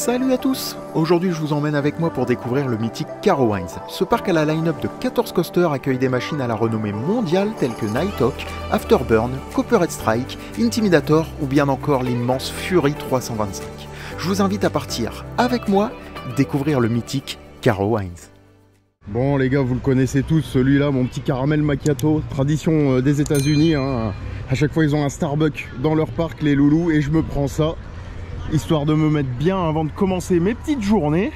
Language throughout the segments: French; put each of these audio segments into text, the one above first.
Salut à tous! Aujourd'hui je vous emmène avec moi pour découvrir le mythique Carowinds. Ce parc à la line-up de 14 coasters accueille des machines à la renommée mondiale telles que Nighthawk, Afterburn, Copperhead Strike, Intimidator ou bien encore l'immense Fury 325. Je vous invite à partir avec moi découvrir le mythique Carowinds. Bon les gars, vous le connaissez tous, celui-là, mon petit caramel macchiato, tradition des États-Unis, hein. À chaque fois ils ont un Starbucks dans leur parc les loulous et je me prends ça. Histoire de me mettre bien avant de commencer mes petites journées.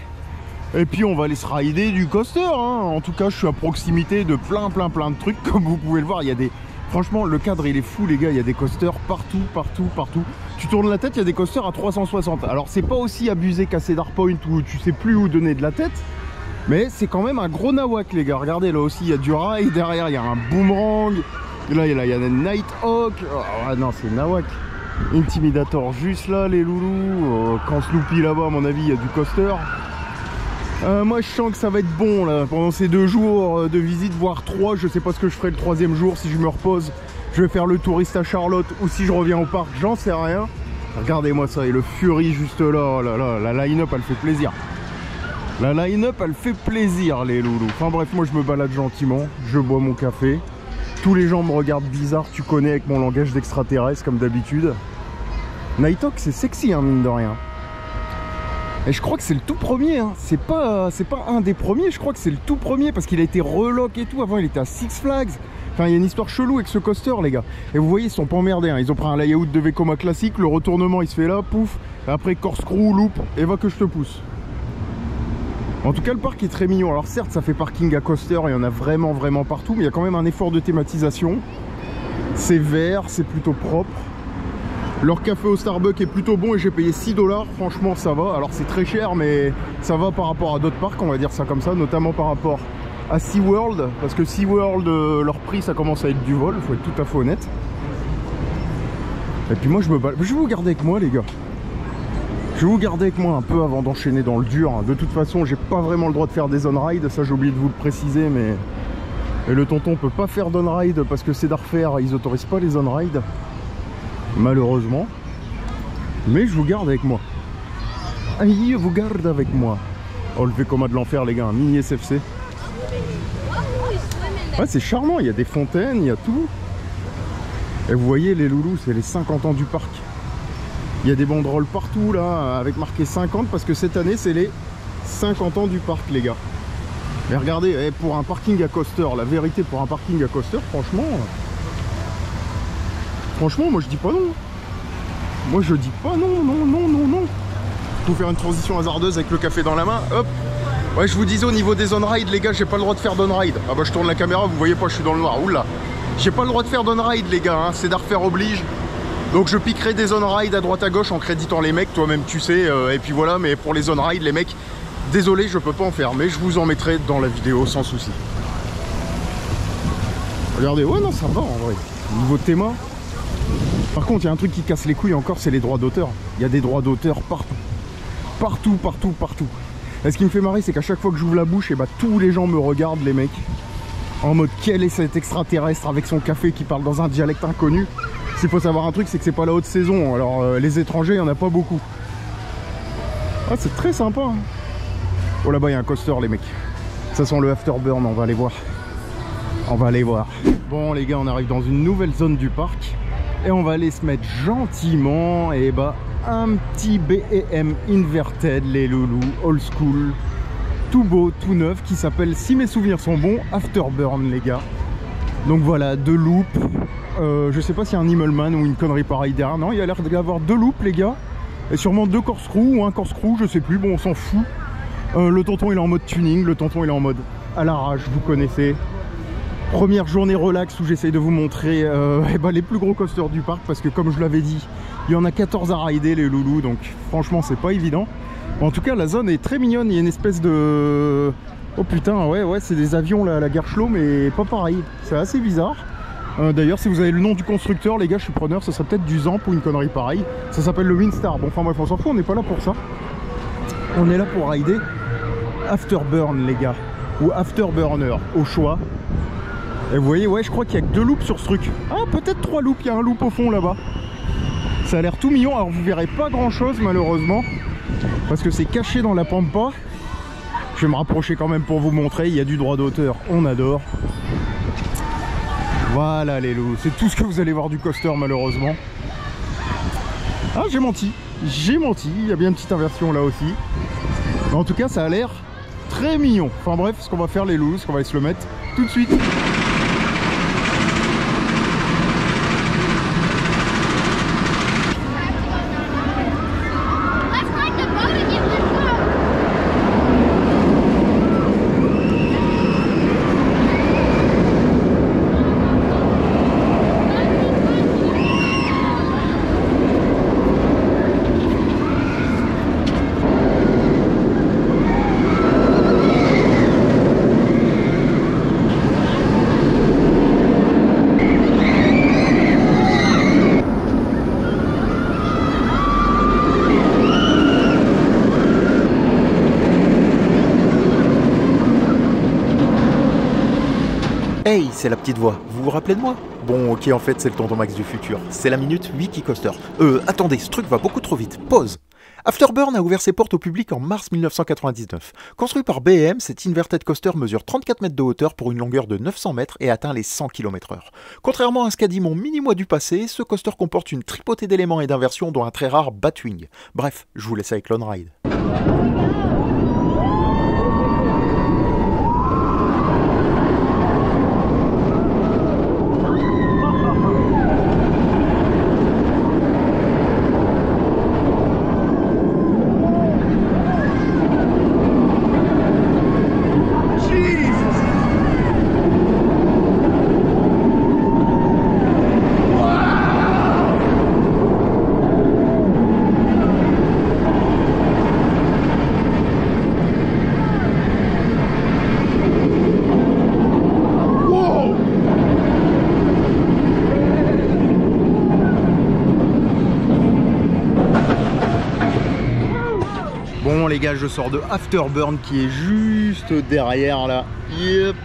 Et puis on va aller se rider du coaster, hein. En tout cas je suis à proximité de plein de trucs. Comme vous pouvez le voir, il y a des... Franchement le cadre il est fou les gars, il y a des coasters partout. Tu tournes la tête, il y a des coasters à 360. Alors c'est pas aussi abusé qu'à Cedar Point où tu sais plus où donner de la tête. Mais c'est quand même un gros nawak les gars. Regardez là aussi il y a du rail, derrière il y a un boomerang. Là il y a un Nighthawk. Oh, non c'est nawak. Intimidator juste là les loulous. Quand Snoopy là-bas à mon avis il y a du coaster. Moi je sens que ça va être bon là pendant ces 2 jours de visite, voire 3. Je sais pas ce que je ferai le 3e jour, si je me repose je vais faire le touriste à Charlotte ou si je reviens au parc, j'en sais rien. Regardez-moi ça, et le Fury juste là, oh là là, la line-up elle fait plaisir. La line-up elle fait plaisir les loulous. Enfin bref, moi je me balade gentiment, je bois mon café. Tous les gens me regardent bizarre, tu connais, avec mon langage d'extraterrestre comme d'habitude. Nighthawk c'est sexy hein, mine de rien. Et je crois que c'est le tout premier, hein. C'est pas un des premiers, je crois que c'est le tout premier parce qu'il a été relock et tout. Avant il était à Six Flags. Enfin il y a une histoire chelou avec ce coaster les gars. Et vous voyez ils sont pas emmerdés, hein. Ils ont pris un layout de Vekoma classique, le retournement il se fait là, pouf. Et après corkscrew, loop, et va que je te pousse. En tout cas le parc est très mignon. Alors certes ça fait parking à coaster, il y en a vraiment partout, mais il y a quand même un effort de thématisation. C'est vert, c'est plutôt propre. Leur café au Starbucks est plutôt bon et j'ai payé 6 $, franchement ça va. Alors c'est très cher mais ça va par rapport à d'autres parcs, on va dire ça comme ça, notamment par rapport à SeaWorld. Parce que SeaWorld, leur prix ça commence à être du vol, faut être tout à fait honnête. Et puis moi je me balade, je vais vous garder avec moi les gars. Je vais vous garder avec moi un peu avant d'enchaîner dans le dur. De toute façon j'ai pas vraiment le droit de faire des on-ride, ça j'ai oublié de vous le préciser, mais... Et le tonton peut pas faire d'on-ride parce que Cedar Fair ils autorisent pas les on-ride. Malheureusement. Mais je vous garde avec moi. Aïe, vous garde avec moi. Oh le Vekoma de l'enfer les gars, un mini SFC. Ouais c'est charmant, il y a des fontaines, il y a tout. Et vous voyez les loulous, c'est les 50 ans du parc. Il y a des banderoles partout là, avec marqué 50 parce que cette année c'est les 50 ans du parc les gars. Mais regardez, pour un parking à coaster, la vérité pour un parking à coaster, franchement moi je dis pas non. Moi je dis pas non. Pour faire une transition hasardeuse avec le café dans la main, hop. Ouais je vous disais au niveau des on-ride les gars, j'ai pas le droit de faire d'on-ride. Ah bah je tourne la caméra, vous voyez pas, je suis dans le noir, oula. J'ai pas le droit de faire d'on-ride les gars, hein. Cedar Fair oblige. Donc je piquerai des on-ride à droite à gauche en créditant les mecs, toi-même tu sais, et puis voilà, mais pour les on-ride les mecs, désolé je peux pas en faire, mais je vous en mettrai dans la vidéo sans souci. Regardez, ouais non ça va en vrai, niveau théma. Par contre il y a un truc qui casse les couilles encore, c'est les droits d'auteur. Il y a des droits d'auteur partout. Et ce qui me fait marrer c'est qu'à chaque fois que j'ouvre la bouche, et bah tous les gens me regardent les mecs. En mode quel est cet extraterrestre avec son café qui parle dans un dialecte inconnu. S'il faut savoir un truc, c'est que c'est pas la haute saison, alors les étrangers, il n'y en a pas beaucoup. Ah, c'est très sympa. Hein. Oh là-bas, il y a un coaster, les mecs. Ça sent le Afterburn, on va aller voir. Bon, les gars, on arrive dans une nouvelle zone du parc. Et on va aller se mettre gentiment, et bah, un petit BM Inverted, les loulous, old school. Tout beau, tout neuf, qui s'appelle, si mes souvenirs sont bons, Afterburn, les gars. Donc voilà, 2 loops. Je sais pas s'il y a un Immelman ou une connerie pareille derrière. Non, il y a l'air d'avoir 2 loops les gars. Et sûrement 2 corkscrew ou un corkscrew, je sais plus, bon on s'en fout. Le tonton il est en mode tuning, le tonton il est en mode à l'arrache, vous connaissez. Première journée relax où j'essaye de vous montrer les plus gros coasters du parc. Parce que comme je l'avais dit, il y en a 14 à rider les loulous. Donc franchement c'est pas évident. En tout cas la zone est très mignonne, il y a une espèce de... Oh putain, ouais, c'est des avions là, à la Gerschlo, mais pas pareil. C'est assez bizarre. D'ailleurs, si vous avez le nom du constructeur, les gars, je suis preneur. Ce serait peut-être du Zamp ou une connerie pareille. Ça s'appelle le Windstar. Bon, enfin bref, on s'en fout, on n'est pas là pour ça. On est là pour rider Afterburn, les gars. Ou Afterburner, au choix. Et vous voyez, ouais, je crois qu'il y a que 2 loops sur ce truc. Ah, peut-être 3 loops, il y a un loop au fond là-bas. Ça a l'air tout mignon. Alors, vous verrez pas grand-chose, malheureusement. parce que c'est caché dans la pampa. Je vais me rapprocher quand même pour vous montrer. Il y a du droit d'auteur, on adore. Voilà les loups, c'est tout ce que vous allez voir du coaster malheureusement. Ah, j'ai menti, il y a bien une petite inversion là aussi. Mais en tout cas ça a l'air très mignon. Enfin bref, ce qu'on va faire les loups, c'est qu'on va aller se le mettre tout de suite. Hey, c'est la petite voix, vous vous rappelez de moi? Bon, ok, en fait, c'est le tonton Max du futur. C'est la minute Wiki Coaster. Attendez, ce truc va beaucoup trop vite. Pause. Afterburn a ouvert ses portes au public en mars 1999. Construit par BM, cet inverted coaster mesure 34 mètres de hauteur pour une longueur de 900 mètres et atteint les 100 km/h. Contrairement à ce qu'a dit mon mini-moi du passé, ce coaster comporte une tripotée d'éléments et d'inversions dont un très rare Batwing. Bref, je vous laisse avec Lone Ride. Bon les gars, je sors de Afterburn qui est juste derrière là. Yep.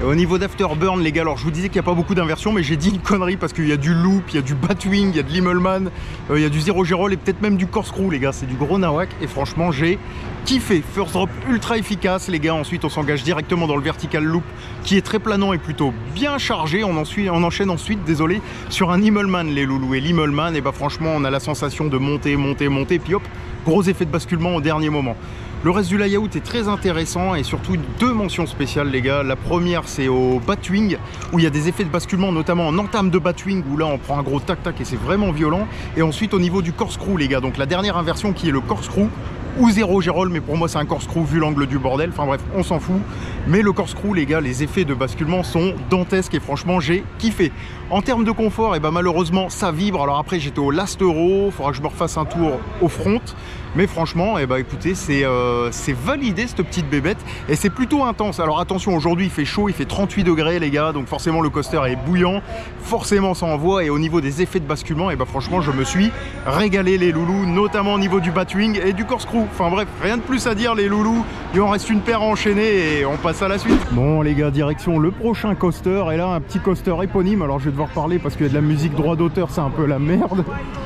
Et au niveau d'Afterburn les gars, alors je vous disais qu'il n'y a pas beaucoup d'inversions, mais j'ai dit une connerie parce qu'il y a du loop, il y a du Batwing, il y a de l'Immelman, il y a du Zero G-Roll et peut-être même du corkscrew les gars, c'est du gros nawak et franchement j'ai kiffé. First drop ultra efficace les gars, ensuite on s'engage directement dans le vertical loop qui est très planant et plutôt bien chargé. On enchaîne ensuite, désolé, sur un Immelman les loulous. Et l'Immelman, et bah franchement on a la sensation de monter, puis hop, gros effet de basculement au dernier moment. Le reste du layout est très intéressant et surtout deux mentions spéciales les gars. La première c'est au Batwing où il y a des effets de basculement, notamment en entame de Batwing où là on prend un gros tac tac et c'est vraiment violent. Et ensuite au niveau du corkscrew les gars, donc la dernière inversion qui est le corkscrew ou Zero G-Roll, mais pour moi c'est un corkscrew vu l'angle du bordel, enfin bref on s'en fout. Mais le corkscrew les gars, les effets de basculement sont dantesques et franchement j'ai kiffé. En termes de confort, et bah malheureusement ça vibre. Alors après j'étais au last euro, faudra que je me refasse un tour au front. Mais franchement, eh ben, écoutez, c'est validé cette petite bébête et c'est plutôt intense. Alors attention, aujourd'hui il fait chaud, il fait 38 degrés les gars, donc forcément le coaster est bouillant, forcément ça envoie. Et au niveau des effets de basculement, eh ben, franchement je me suis régalé les loulous, notamment au niveau du Batwing et du corkscrew. Enfin bref, rien de plus à dire les loulous, il en reste une paire à enchaîner et on passe à la suite. Bon les gars, direction le prochain coaster et là un petit coaster éponyme. Alors je vais devoir parler parce qu'il y a de la musique droit d'auteur, c'est un peu la merde.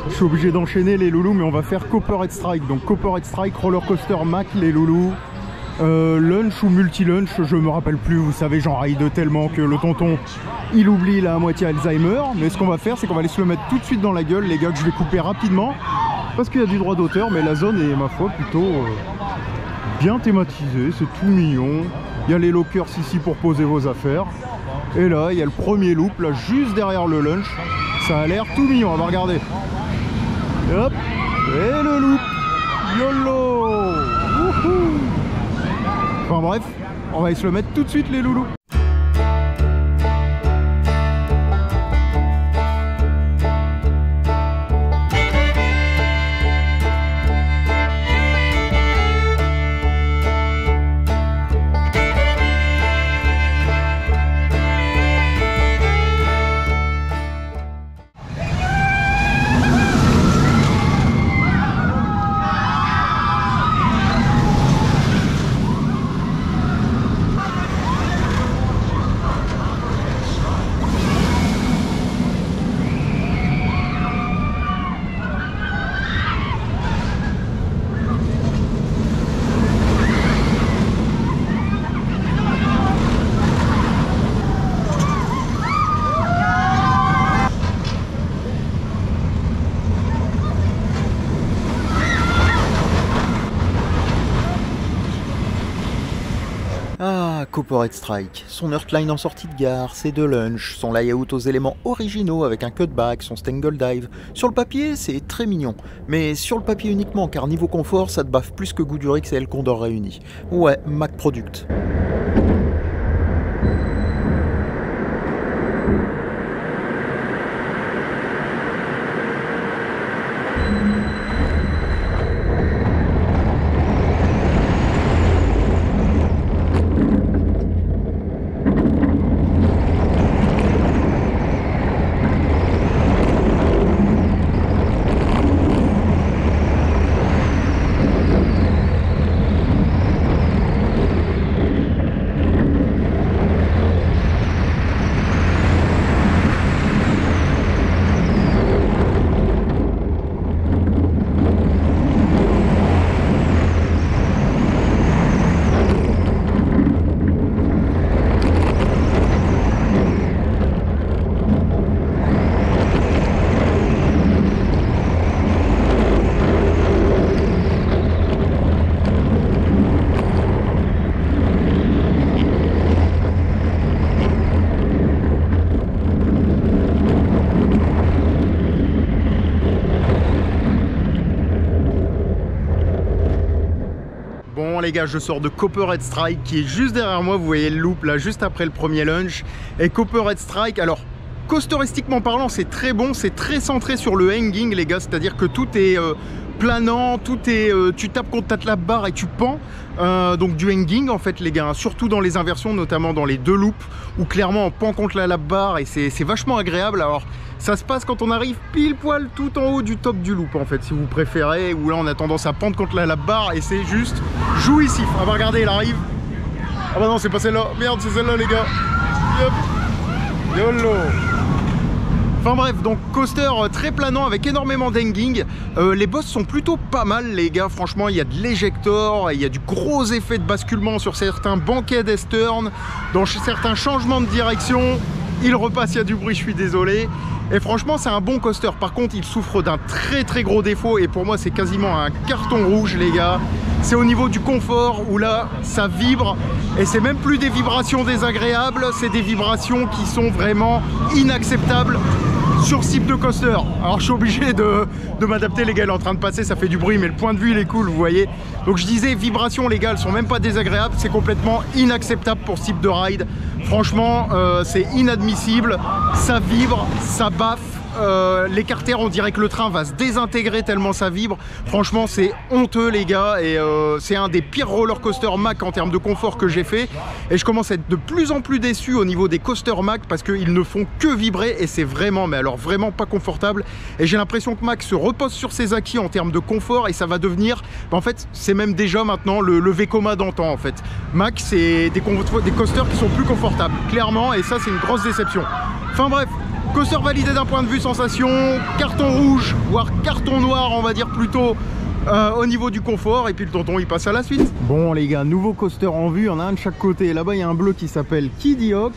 Je suis obligé d'enchaîner les loulous, mais on va faire Copperhead Strike. Donc Copperhead Strike, Roller Coaster Mac les loulous. Lunch ou multi-lunch, je me rappelle plus, vous savez j'en ride tellement que le tonton il oublie, il a à moitié Alzheimer. Mais ce qu'on va faire c'est qu'on va aller se le mettre tout de suite dans la gueule les gars, que je vais couper rapidement parce qu'il y a du droit d'auteur, mais la zone est ma foi plutôt bien thématisée, c'est tout mignon. Il y a les lockers ici pour poser vos affaires. Et là il y a le premier loop là juste derrière le lunch, ça a l'air tout mignon, on va regarder. Et hop, et le loop, YOLO. Wouhou. Enfin bref, on va aller se le mettre tout de suite les loulous. Copperhead Strike. Son Earthline en sortie de gare, ses deux lunchs, son layout aux éléments originaux avec un cutback, son Stangle Dive. Sur le papier, c'est très mignon. Mais sur le papier uniquement, car niveau confort, ça te baffe plus que Goudurix et El Condor réunis. Ouais, Mack Product. Bon les gars, je sors de Copperhead Strike qui est juste derrière moi, vous voyez le loop là juste après le premier lunch. Et Copperhead Strike, alors coasteristiquement parlant c'est très bon, c'est très centré sur le hanging les gars, c'est à dire que tout est planant, tout est, tu tapes contre ta lap bar et tu pends, donc du hanging en fait les gars, surtout dans les inversions, notamment dans les deux loops où clairement on pend contre la lap bar et c'est vachement agréable. Alors ça se passe quand on arrive pile poil tout en haut du top du loop en fait si vous préférez, où là on a tendance à pendre contre la lap bar et c'est juste jouissif. Ah bah regardez, elle arrive. Ah bah non, c'est pas celle-là, merde, c'est celle-là les gars. Yep. YOLO. Enfin bref, donc coaster très planant avec énormément d'hanging. Les bosses sont plutôt pas mal les gars, franchement il y a de l'éjector, il y a du gros effet de basculement sur certains banquets d'Estern, dans certains changements de direction. Il repasse, il y a du bruit, je suis désolé. Et franchement c'est un bon coaster. Par contre il souffre d'un très gros défaut et pour moi c'est quasiment un carton rouge les gars. C'est au niveau du confort où là ça vibre et c'est même plus des vibrations désagréables, c'est des vibrations qui sont vraiment inacceptables sur ce type de coaster. Alors je suis obligé de m'adapter les gars, elle est en train de passer, ça fait du bruit mais le point de vue il est cool, vous voyez. Donc je disais vibrations les gars, elles sont même pas désagréables, c'est complètement inacceptable pour ce type de ride. Franchement c'est inadmissible, ça vibre, ça baffe. Les carters on dirait que le train va se désintégrer tellement ça vibre. Franchement c'est honteux les gars et c'est un des pires roller coaster Mack en termes de confort que j'ai fait et je commence à être de plus en plus déçu au niveau des coasters Mack parce qu'ils ne font que vibrer et c'est vraiment, mais alors vraiment pas confortable. Et j'ai l'impression que Mack se repose sur ses acquis en termes de confort et ça va devenir, en fait c'est même déjà maintenant le Vekoma d'antan en fait. Mack c'est des coasters qui sont plus confortables clairement et ça c'est une grosse déception. Enfin bref, coaster validé d'un point de vue sensation, carton rouge, voire carton noir on va dire plutôt au niveau du confort, et puis le tonton il passe à la suite. Bon les gars, nouveau coaster en vue, il y en a un de chaque côté. Là-bas il y a un bleu qui s'appelle Kiddy Hawk,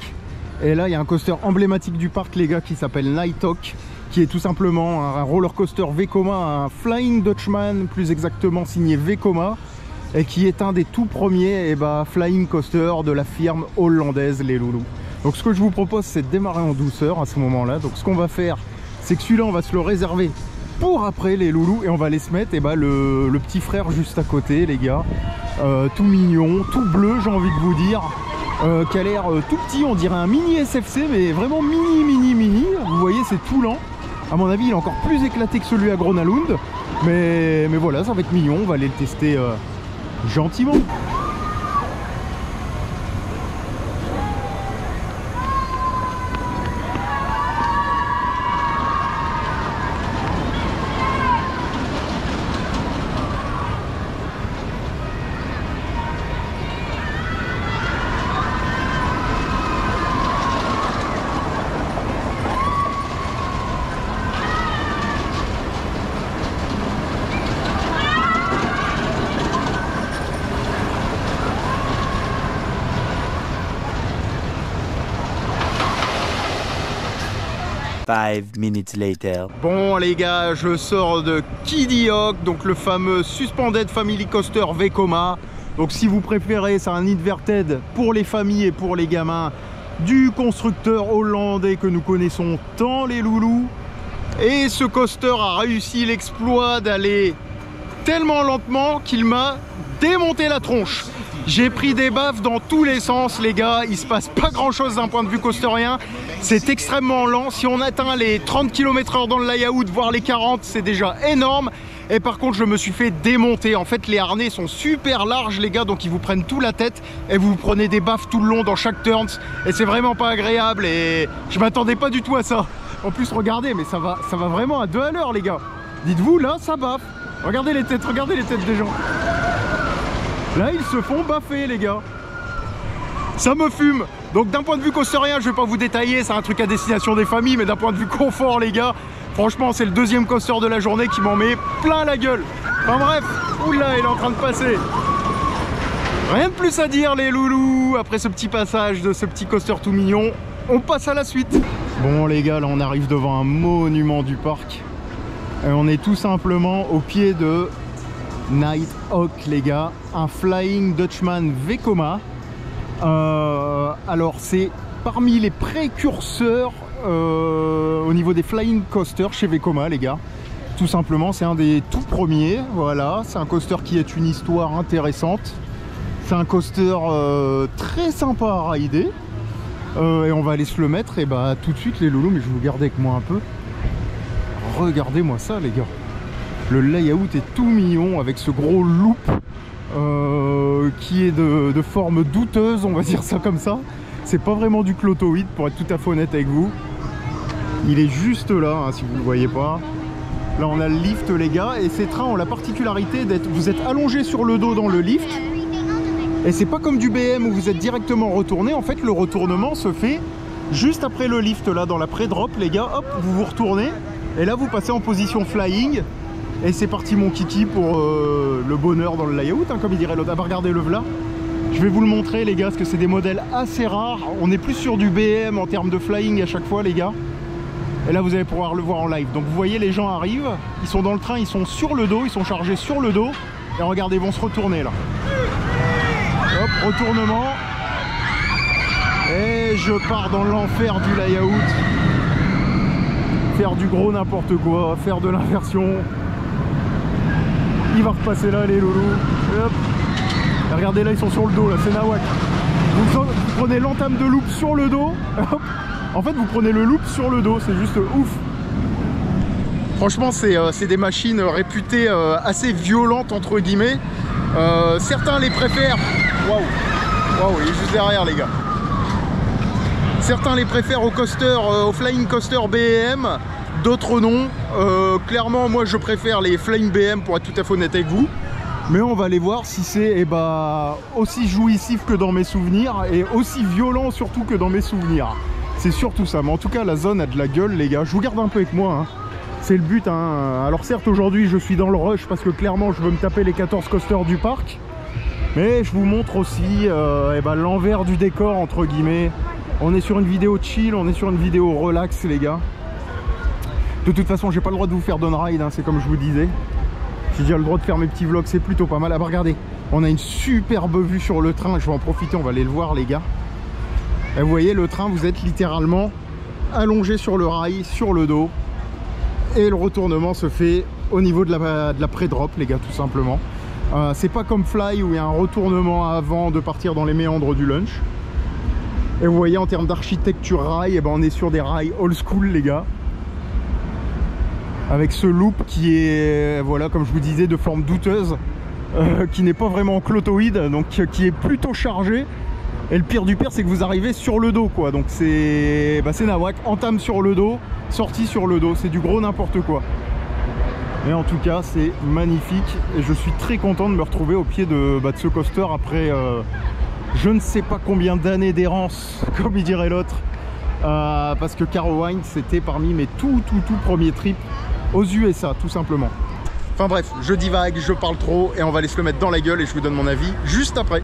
et là il y a un coaster emblématique du parc les gars qui s'appelle Nighthawk, qui est tout simplement un roller coaster Vekoma, un Flying Dutchman plus exactement signé Vekoma, et qui est un des tout premiers flying coaster de la firme hollandaise les loulous. Donc ce que je vous propose c'est de démarrer en douceur à ce moment là. Donc ce qu'on va faire c'est que celui-là on va se le réserver pour après les loulous et on va aller se mettre le petit frère juste à côté les gars, tout mignon, tout bleu j'ai envie de vous dire, qui a l'air tout petit, on dirait un mini SFC mais vraiment mini. Vous voyez c'est tout lent, à mon avis il est encore plus éclaté que celui à Gronalund, mais voilà ça va être mignon, on va aller le tester gentiment. Five minutes later. Bon les gars, je sors de Kiddy Hawk, donc le fameux Suspended Family Coaster Vekoma. Donc si vous préférez, c'est un inverted pour les familles et pour les gamins du constructeur hollandais que nous connaissons tant, les loulous. Et ce coaster a réussi l'exploit d'aller tellement lentement qu'il m'a démonté la tronche. J'ai pris des baffes dans tous les sens, les gars. Il se passe pas grand chose d'un point de vue coasterien. C'est extrêmement lent. Si on atteint les 30 km/h dans le layout, voire les 40, c'est déjà énorme. Et par contre, je me suis fait démonter. En fait, les harnais sont super larges, les gars, donc ils vous prennent tout la tête et vous prenez des baffes tout le long dans chaque turn. Et c'est vraiment pas agréable. Et je m'attendais pas du tout à ça. En plus, regardez, mais ça va vraiment à 2 à l'heure, les gars. Dites-vous, là, ça baffe. Regardez les têtes des gens. Là, ils se font baffer, les gars. Ça me fume. Donc, d'un point de vue coasterien, je vais pas vous détailler, c'est un truc à destination des familles, mais d'un point de vue confort, les gars, franchement, c'est le deuxième coaster de la journée qui m'en met plein la gueule. Enfin bref, oula, il est en train de passer. Rien de plus à dire, les loulous. Après ce petit passage de ce petit coaster tout mignon, on passe à la suite. Bon, les gars, là, on arrive devant un monument du parc. Et on est tout simplement au pied de Nighthawk, les gars, un Flying Dutchman Vekoma. Alors c'est parmi les précurseurs au niveau des flying coasters chez Vekoma, les gars. Tout simplement, c'est un des tout premiers. Voilà, c'est un coaster qui est une histoire intéressante. C'est un coaster très sympa à rider. Et on va aller se le mettre et bah tout de suite, les loulous. Mais je vais vous garder avec moi un peu. Regardez-moi ça, les gars. Le layout est tout mignon avec ce gros loop qui est de forme douteuse, on va dire ça comme ça. C'est pas vraiment du clotoïde pour être tout à fait honnête avec vous. Il est juste là, hein, si vous le voyez pas. Là on a le lift, les gars, et ces trains ont la particularité d'être, vous êtes allongé sur le dos dans le lift. Et c'est pas comme du BM où vous êtes directement retourné. En fait, le retournement se fait juste après le lift, là dans la pré-drop, les gars. Hop, vous vous retournez et là vous passez en position flying. Et c'est parti, mon kiki, pour le bonheur dans le layout, hein, comme il dirait l'autre. Ah bah regardez le v'là. Je vais vous le montrer, les gars, parce que c'est des modèles assez rares. On est plus sur du BM en termes de flying à chaque fois, les gars. Et là, vous allez pouvoir le voir en live. Donc vous voyez, les gens arrivent, ils sont dans le train, ils sont sur le dos, ils sont chargés sur le dos. Et regardez, ils vont se retourner là. Hop, retournement. Et je pars dans l'enfer du layout. Faire du gros n'importe quoi, faire de l'inversion. Il va repasser là, les loulous. Hop. Et regardez là, ils sont sur le dos, là, c'est nawak. Vous prenez l'entame de loop sur le dos. Hop. En fait, vous prenez le loop sur le dos, c'est juste ouf. Franchement, c'est des machines réputées assez violentes, entre guillemets. Certains les préfèrent. Waouh, waouh, il est juste derrière, les gars. Certains les préfèrent au coaster, au flying coaster BM. D'autres non. Clairement, moi je préfère les Flying BM pour être tout à fait honnête avec vous. Mais on va aller voir si c'est aussi jouissif que dans mes souvenirs et aussi violent surtout que dans mes souvenirs. C'est surtout ça. Mais en tout cas, la zone a de la gueule, les gars. Je vous garde un peu avec moi, hein. C'est le but, hein. Alors certes, aujourd'hui, je suis dans le rush parce que clairement, je veux me taper les 14 coasters du parc. Mais je vous montre aussi l'envers du décor, entre guillemets. On est sur une vidéo chill, on est sur une vidéo relax, les gars. De toute façon, j'ai pas le droit de vous faire down-ride, hein, c'est comme je vous disais. J'ai déjà le droit de faire mes petits vlogs, c'est plutôt pas mal. Ah bah regardez, on a une superbe vue sur le train, je vais en profiter, on va aller le voir, les gars. Et vous voyez, le train, vous êtes littéralement allongé sur le rail, sur le dos. Et le retournement se fait au niveau de la pré-drop, les gars, tout simplement. C'est pas comme Fly où il y a un retournement avant de partir dans les méandres du lunch. Et vous voyez, en termes d'architecture rail, eh ben, on est sur des rails old school, les gars. Avec ce loop qui est, voilà, comme je vous disais, de forme douteuse, qui n'est pas vraiment clotoïde, donc qui est plutôt chargé. Et le pire du pire, c'est que vous arrivez sur le dos, quoi. Donc c'est nawak, entame sur le dos, sortie sur le dos, c'est du gros n'importe quoi. Mais en tout cas, c'est magnifique et je suis très content de me retrouver au pied de ce coaster après je ne sais pas combien d'années d'errance, comme il dirait l'autre. Parce que Carowinds, c'était parmi mes tout premiers trips aux USA, tout simplement. Enfin bref, je divague, je parle trop et on va aller se le mettre dans la gueule et je vous donne mon avis juste après.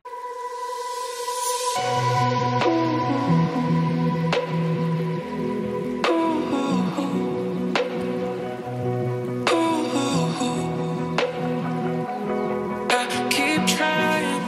I keep trying.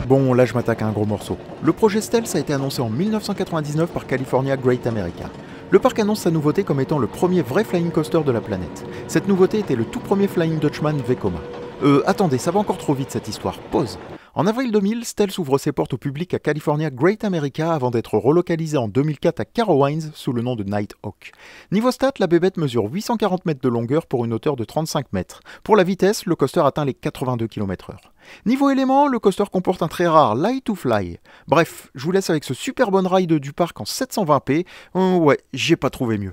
Bon, là je m'attaque à un gros morceau. Le projet Stealth a été annoncé en 1999 par California Great America. Le parc annonce sa nouveauté comme étant le premier vrai flying coaster de la planète. Cette nouveauté était le tout premier Flying Dutchman Vekoma. Attendez, ça va encore trop vite cette histoire, pause. En avril 2000, Stealth ouvre ses portes au public à California Great America avant d'être relocalisé en 2004 à Carowinds sous le nom de Nighthawk. Niveau stats, la bébête mesure 840 mètres de longueur pour une hauteur de 35 mètres. Pour la vitesse, le coaster atteint les 82 km/h. Niveau éléments, le coaster comporte un très rare Light to Fly. Bref, je vous laisse avec ce super bon ride du parc en 720p. Ouais, j'ai pas trouvé mieux.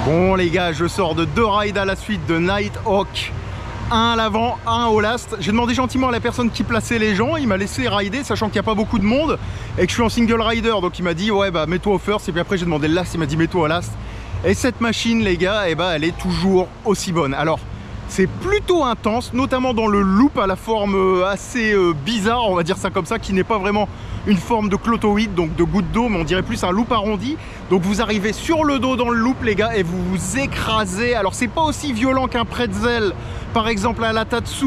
Bon les gars, je sors de 2 rides à la suite de Nighthawk. Un à l'avant, un au last. J'ai demandé gentiment à la personne qui plaçait les gens, il m'a laissé rider, sachant qu'il n'y a pas beaucoup de monde et que je suis en single rider, donc il m'a dit ouais bah mets-toi au first, et puis après j'ai demandé le last, il m'a dit mets-toi au last. Et cette machine les gars, eh bah, elle est toujours aussi bonne. Alors c'est plutôt intense, notamment dans le loop à la forme assez bizarre, on va dire ça comme ça, qui n'est pas vraiment une forme de clotoïde, donc de goutte d'eau, mais on dirait plus un loop arrondi. Donc vous arrivez sur le dos dans le loop les gars et vous vous écrasez. Alors c'est pas aussi violent qu'un pretzel par exemple à la Tatsu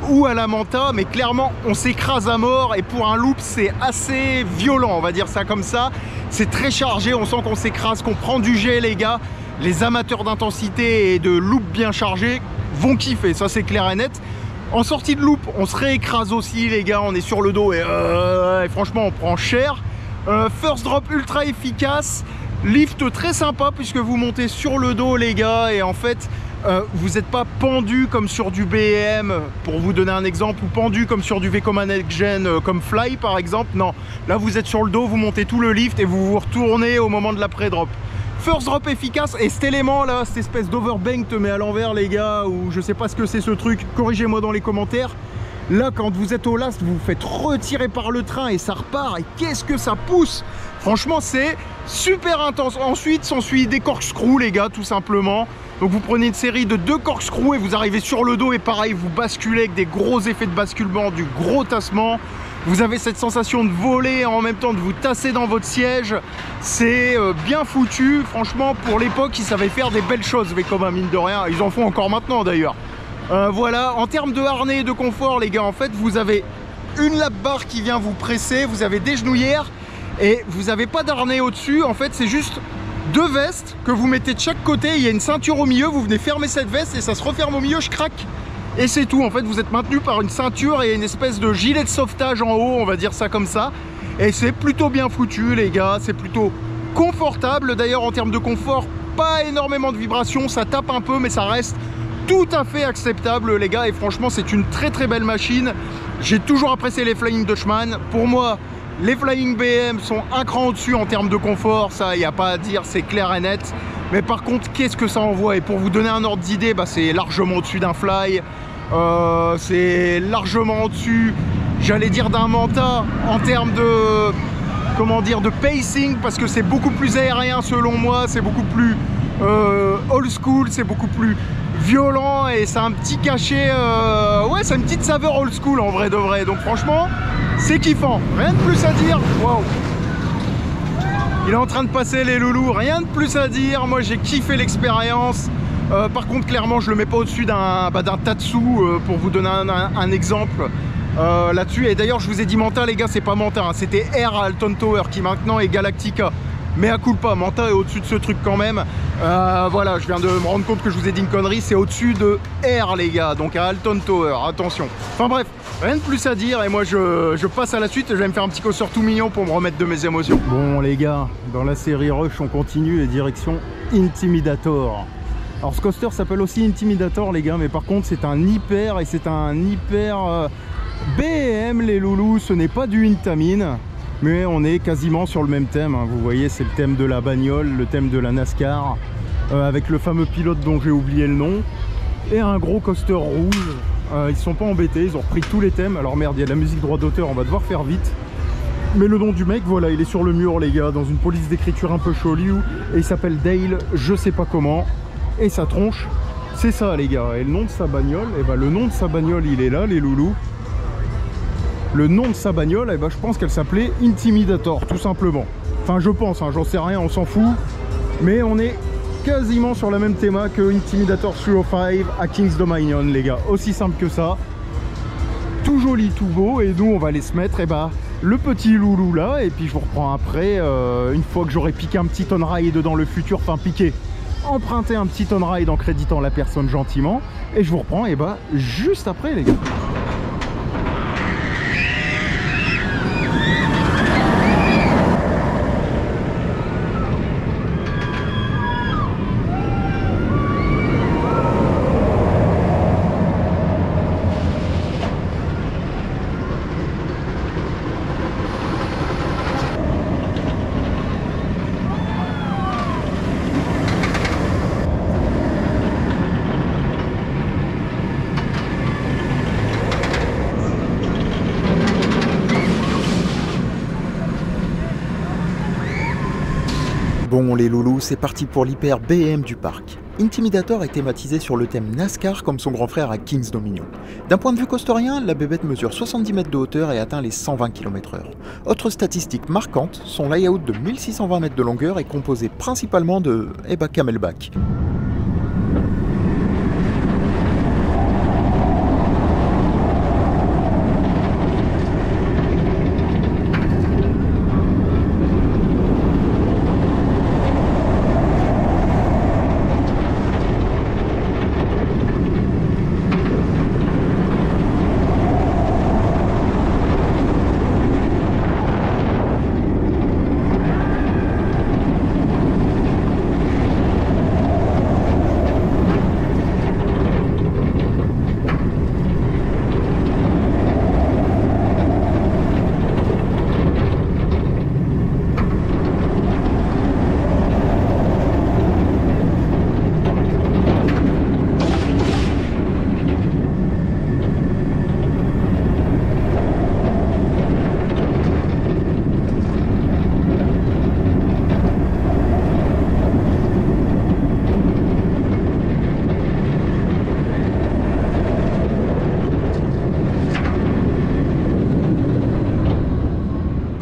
ou à la Manta, mais clairement on s'écrase à mort, et pour un loop c'est assez violent, on va dire ça comme ça. C'est très chargé, on sent qu'on s'écrase, qu'on prend du jet les gars. Les amateurs d'intensité et de loop bien chargé vont kiffer, ça c'est clair et net. En sortie de loop, on se réécrase aussi les gars, on est sur le dos et franchement on prend cher. First drop ultra efficace, lift très sympa puisque vous montez sur le dos les gars, et en fait vous n'êtes pas pendu comme sur du BM pour vous donner un exemple, ou pendu comme sur du Vekoma Next Gen comme Fly par exemple. Non, là vous êtes sur le dos, vous montez tout le lift et vous vous retournez au moment de la pré-drop. First drop efficace, et cet élément là, cette espèce d'overbank te met à l'envers les gars, ou je sais pas ce que c'est ce truc, corrigez-moi dans les commentaires. Là quand vous êtes au last, vous vous faites retirer par le train et ça repart, et qu'est-ce que ça pousse. Franchement c'est super intense. Ensuite s'ensuit des corkscrews les gars, tout simplement. Donc vous prenez une série de 2 corkscrews et vous arrivez sur le dos, et pareil vous basculez avec des gros effets de basculement, du gros tassement. Vous avez cette sensation de voler en même temps de vous tasser dans votre siège. C'est bien foutu. Franchement, pour l'époque, ils savaient faire des belles choses, Vekoma, mine de rien. Ils en font encore maintenant, d'ailleurs. Voilà, en termes de harnais et de confort, les gars, en fait, vous avez une lap bar qui vient vous presser. Vous avez des genouillères et vous n'avez pas d'harnais au-dessus. En fait, c'est juste 2 vestes que vous mettez de chaque côté. Il y a une ceinture au milieu. Vous venez fermer cette veste et ça se referme au milieu. Je craque. Et c'est tout, en fait vous êtes maintenu par une ceinture et une espèce de gilet de sauvetage en haut, on va dire ça comme ça. Et c'est plutôt bien foutu les gars, c'est plutôt confortable. D'ailleurs en termes de confort, pas énormément de vibrations, ça tape un peu mais ça reste tout à fait acceptable les gars. Et franchement c'est une très très belle machine. J'ai toujours apprécié les Flying Dutchman. Pour moi les Flying BM sont un cran au-dessus en termes de confort, ça il n'y a pas à dire, c'est clair et net. Mais par contre qu'est-ce que ça envoie, et pour vous donner un ordre d'idée, bah, c'est largement au-dessus d'un Fly. C'est largement au-dessus, j'allais dire, d'un Manta en termes de, comment dire, de pacing, parce que c'est beaucoup plus aérien selon moi, c'est beaucoup plus old school, c'est beaucoup plus violent, et c'est un petit cachet, ouais c'est une petite saveur old school en vrai de vrai. Donc franchement c'est kiffant, rien de plus à dire. Waouh, il est en train de passer les loulous, rien de plus à dire, moi j'ai kiffé l'expérience. Par contre clairement je le mets pas au-dessus d'un Tatsu pour vous donner un exemple là-dessus. Et d'ailleurs je vous ai dit Manta les gars, c'est pas Manta hein, c'était Air à Alton Tower qui maintenant est Galactica. Mais à culpa, Manta est au-dessus de ce truc quand même. Voilà, je viens de me rendre compte que je vous ai dit une connerie, c'est au-dessus de R les gars, donc à Alton Tower, attention. Enfin bref, rien de plus à dire et moi je passe à la suite et je vais me faire un petit coaster tout mignon pour me remettre de mes émotions. Bon les gars, dans la série Rush on continue et direction Intimidator. Alors ce coaster s'appelle aussi Intimidator les gars, mais par contre c'est un hyper et c'est un hyper BM les loulous, ce n'est pas du Intamin. Mais on est quasiment sur le même thème, hein. Vous voyez c'est le thème de la bagnole, le thème de la NASCAR, avec le fameux pilote dont j'ai oublié le nom, et un gros coaster rouge. Ils sont pas embêtés, ils ont repris tous les thèmes. Alors merde, il y a de la musique droit d'auteur, on va devoir faire vite. Mais le nom du mec, voilà, il est sur le mur les gars, dans une police d'écriture un peu chelou, et il s'appelle Dale, je sais pas comment, et sa tronche, c'est ça les gars. Et le nom de sa bagnole, et ben le nom de sa bagnole il est là les loulous. Le nom de sa bagnole, eh ben, je pense qu'elle s'appelait Intimidator, tout simplement. Enfin, je pense, hein, j'en sais rien, on s'en fout. Mais on est quasiment sur la même théma que Intimidator 305 à King's Dominion, les gars. Aussi simple que ça. Tout joli, tout beau. Et nous, on va aller se mettre, le petit loulou là. Et puis, je vous reprends après, une fois que j'aurai piqué un petit on-ride dans le futur. Enfin, emprunter un petit on-ride en créditant la personne gentiment. Et je vous reprends, juste après, les gars. Bon les loulous, c'est parti pour l'hyper BM du parc. Intimidator est thématisé sur le thème NASCAR comme son grand frère à King's Dominion. D'un point de vue coasterien, la bébête mesure 70 mètres de hauteur et atteint les 120 km/h. Autre statistique marquante, son layout de 1620 mètres de longueur est composé principalement de camelback.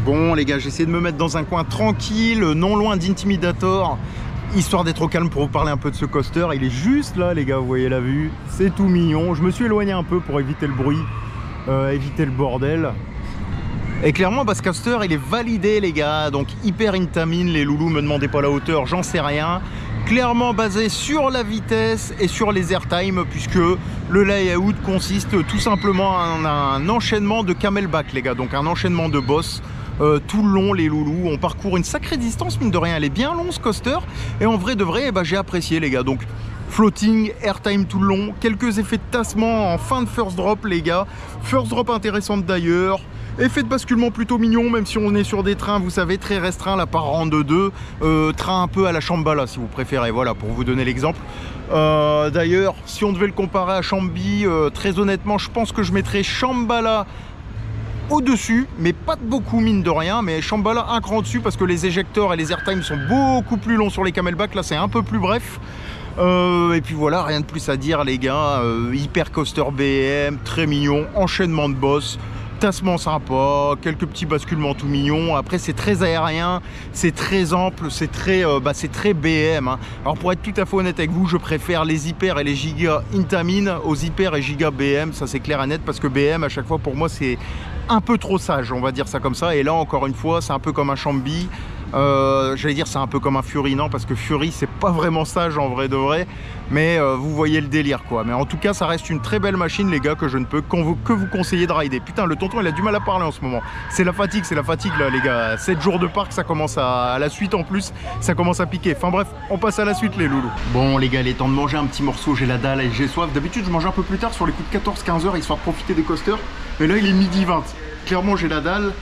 Bon les gars, j'essaie de me mettre dans un coin tranquille, non loin d'Intimidator, histoire d'être au calme pour vous parler un peu de ce coaster. Il est juste là les gars, vous voyez la vue, c'est tout mignon. Je me suis éloigné un peu pour éviter le bruit, éviter le bordel. Et clairement ce coaster il est validé les gars, donc hyper Intamin, les loulous, me demandez pas la hauteur, j'en sais rien. Clairement basé sur la vitesse et sur les airtime, puisque le layout consiste tout simplement en un enchaînement de camelback les gars, donc un enchaînement de boss. Tout le long les loulous, on parcourt une sacrée distance, mine de rien, elle est bien long ce coaster, et en vrai de vrai j'ai apprécié les gars. Donc floating, airtime tout le long, quelques effets de tassement en fin de first drop les gars, first drop intéressante d'ailleurs, effet de basculement plutôt mignon, même si on est sur des trains vous savez très restreints là par rang de 2, train un peu à la Shambhala si vous préférez, voilà pour vous donner l'exemple. D'ailleurs si on devait le comparer à Chambi, très honnêtement je pense que je mettrais Shambhala au-dessus, mais pas de beaucoup mine de rien, mais Shambhala un cran dessus parce que les éjecteurs et les airtime sont beaucoup plus longs sur les camelback, là c'est un peu plus bref. Et puis voilà, rien de plus à dire les gars, hyper coaster BM, très mignon, enchaînement de boss, tassement sympa, quelques petits basculements tout mignons. Après c'est très aérien, c'est très ample, c'est très BM hein. Alors pour être tout à fait honnête avec vous, je préfère les hyper et les giga Intamin aux hyper et giga BM, ça c'est clair et net, parce que BM à chaque fois pour moi c'est un peu trop sage, on va dire ça comme ça. Et là encore une fois c'est un peu comme un Chambi, J'allais dire c'est un peu comme un Fury, non, parce que Fury c'est pas vraiment sage en vrai de vrai, mais vous voyez le délire quoi. Mais en tout cas ça reste une très belle machine les gars, que je ne peux que vous conseiller de rider. Putain, le tonton il a du mal à parler en ce moment, c'est la fatigue là les gars. 7 jours de parc, ça commence à la suite en plus, ça commence à piquer. Enfin bref, on passe à la suite les loulous. Bon les gars, il est temps de manger un petit morceau, j'ai la dalle et j'ai soif. D'habitude je mange un peu plus tard, sur les coups de 14-15 heures, histoire de profiter des coasters, mais là il est midi 20, clairement j'ai la dalle.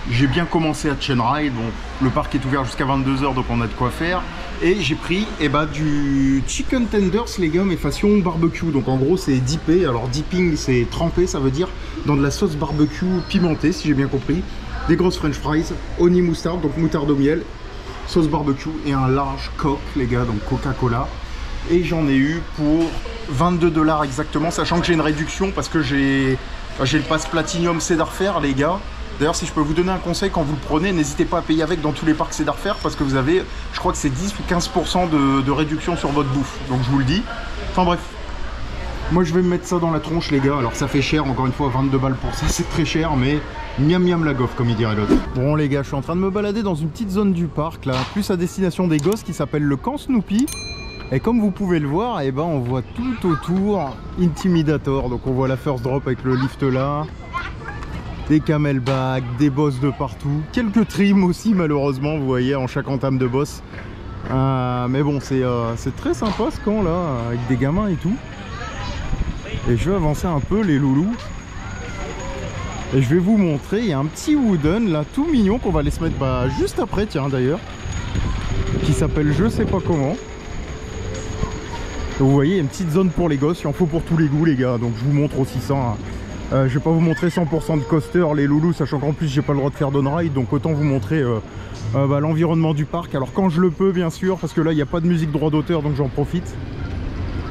J'ai bien commencé à chain ride, bon, le parc est ouvert jusqu'à 22 h donc on a de quoi faire. Et j'ai pris du chicken tenders les gars, mais façon barbecue. Donc en gros c'est dippé, alors dipping c'est trempé, ça veut dire dans de la sauce barbecue pimentée si j'ai bien compris. Des grosses french fries, honey mustard, donc moutarde au miel, sauce barbecue et un large coke les gars, donc Coca-Cola. Et j'en ai eu pour 22 $ exactement, sachant que j'ai une réduction parce que j'ai le pass Platinum Cedar Fair les gars. D'ailleurs, si je peux vous donner un conseil quand vous le prenez, n'hésitez pas à payer avec dans tous les parcs Cedar Fair, parce que vous avez, je crois que c'est 10 ou 15% de réduction sur votre bouffe. Donc je vous le dis. Enfin bref, moi je vais me mettre ça dans la tronche les gars. Alors ça fait cher, encore une fois 22 balles pour ça, c'est très cher, mais miam miam la goffe comme il dirait l'autre. Bon les gars, je suis en train de me balader dans une petite zone du parc là, plus à destination des gosses, qui s'appelle le camp Snoopy. Et comme vous pouvez le voir, eh ben, on voit tout autour Intimidator. Donc on voit la first drop avec le lift là, des camelbacks, des boss de partout, quelques trims aussi malheureusement, vous voyez, en chaque entame de boss. Mais bon, c'est très sympa ce camp là, avec des gamins et tout. Et je vais avancer un peu les loulous. Et je vais vous montrer, il y a un petit wooden là, tout mignon, qu'on va aller se mettre juste après, tiens d'ailleurs, qui s'appelle je sais pas comment. Vous voyez, il y a une petite zone pour les gosses, il en faut pour tous les goûts les gars, donc je vous montre aussi ça. Je vais pas vous montrer 100% de coaster les loulous, sachant qu'en plus j'ai pas le droit de faire down-ride, donc autant vous montrer l'environnement du parc. Alors quand je le peux bien sûr, parce que là il n'y a pas de musique droit d'auteur, donc j'en profite.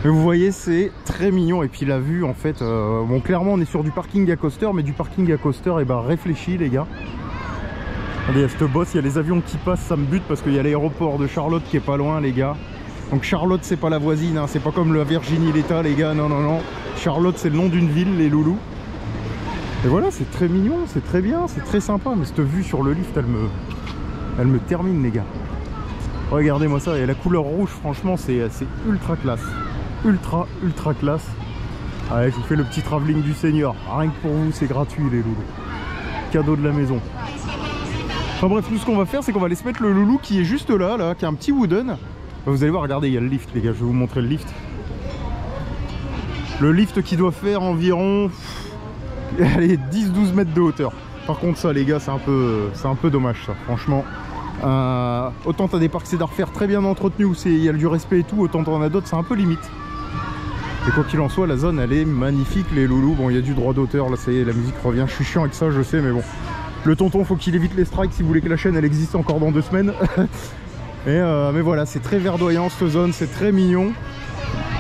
Mais vous voyez, c'est très mignon, et puis la vue en fait, bon clairement on est sur du parking à coaster, mais du parking à coaster réfléchi les gars. Regardez, il y a cette bosse, il y a les avions qui passent, ça me bute parce qu'il y a l'aéroport de Charlotte qui est pas loin les gars. Donc Charlotte c'est pas la voisine, hein, c'est pas comme la Virginie l'État les gars, non non non. Charlotte c'est le nom d'une ville les loulous. Et voilà, c'est très mignon, c'est très bien, c'est très sympa. Mais cette vue sur le lift, elle me termine les gars. Regardez-moi ça, et la couleur rouge franchement c'est ultra classe. Ultra classe. Allez, je vous fais le petit travelling du Seigneur. Rien que pour vous, c'est gratuit les loulous. Cadeau de la maison. Enfin bref, nous ce qu'on va faire, c'est qu'on va aller se mettre le loulou qui est juste là, qui a un petit wooden. Vous allez voir, regardez, il y a le lift les gars, je vais vous montrer le lift. Le lift qui doit faire environ 10-12 mètres de hauteur. Par contre ça les gars, c'est un peu dommage ça, franchement. Autant t'as des parcs Cedar Fair très bien entretenus où il y a du respect et tout, autant t'en as d'autres, c'est un peu limite. Et quoi qu'il en soit, la zone elle est magnifique les loulous. Bon, il y a du droit d'auteur, là ça y est, la musique revient, je suis chiant avec ça je sais, mais bon. Le tonton faut qu'il évite les strikes si vous voulez que la chaîne elle existe encore dans 2 semaines. Mais voilà, c'est très verdoyant cette zone, c'est très mignon.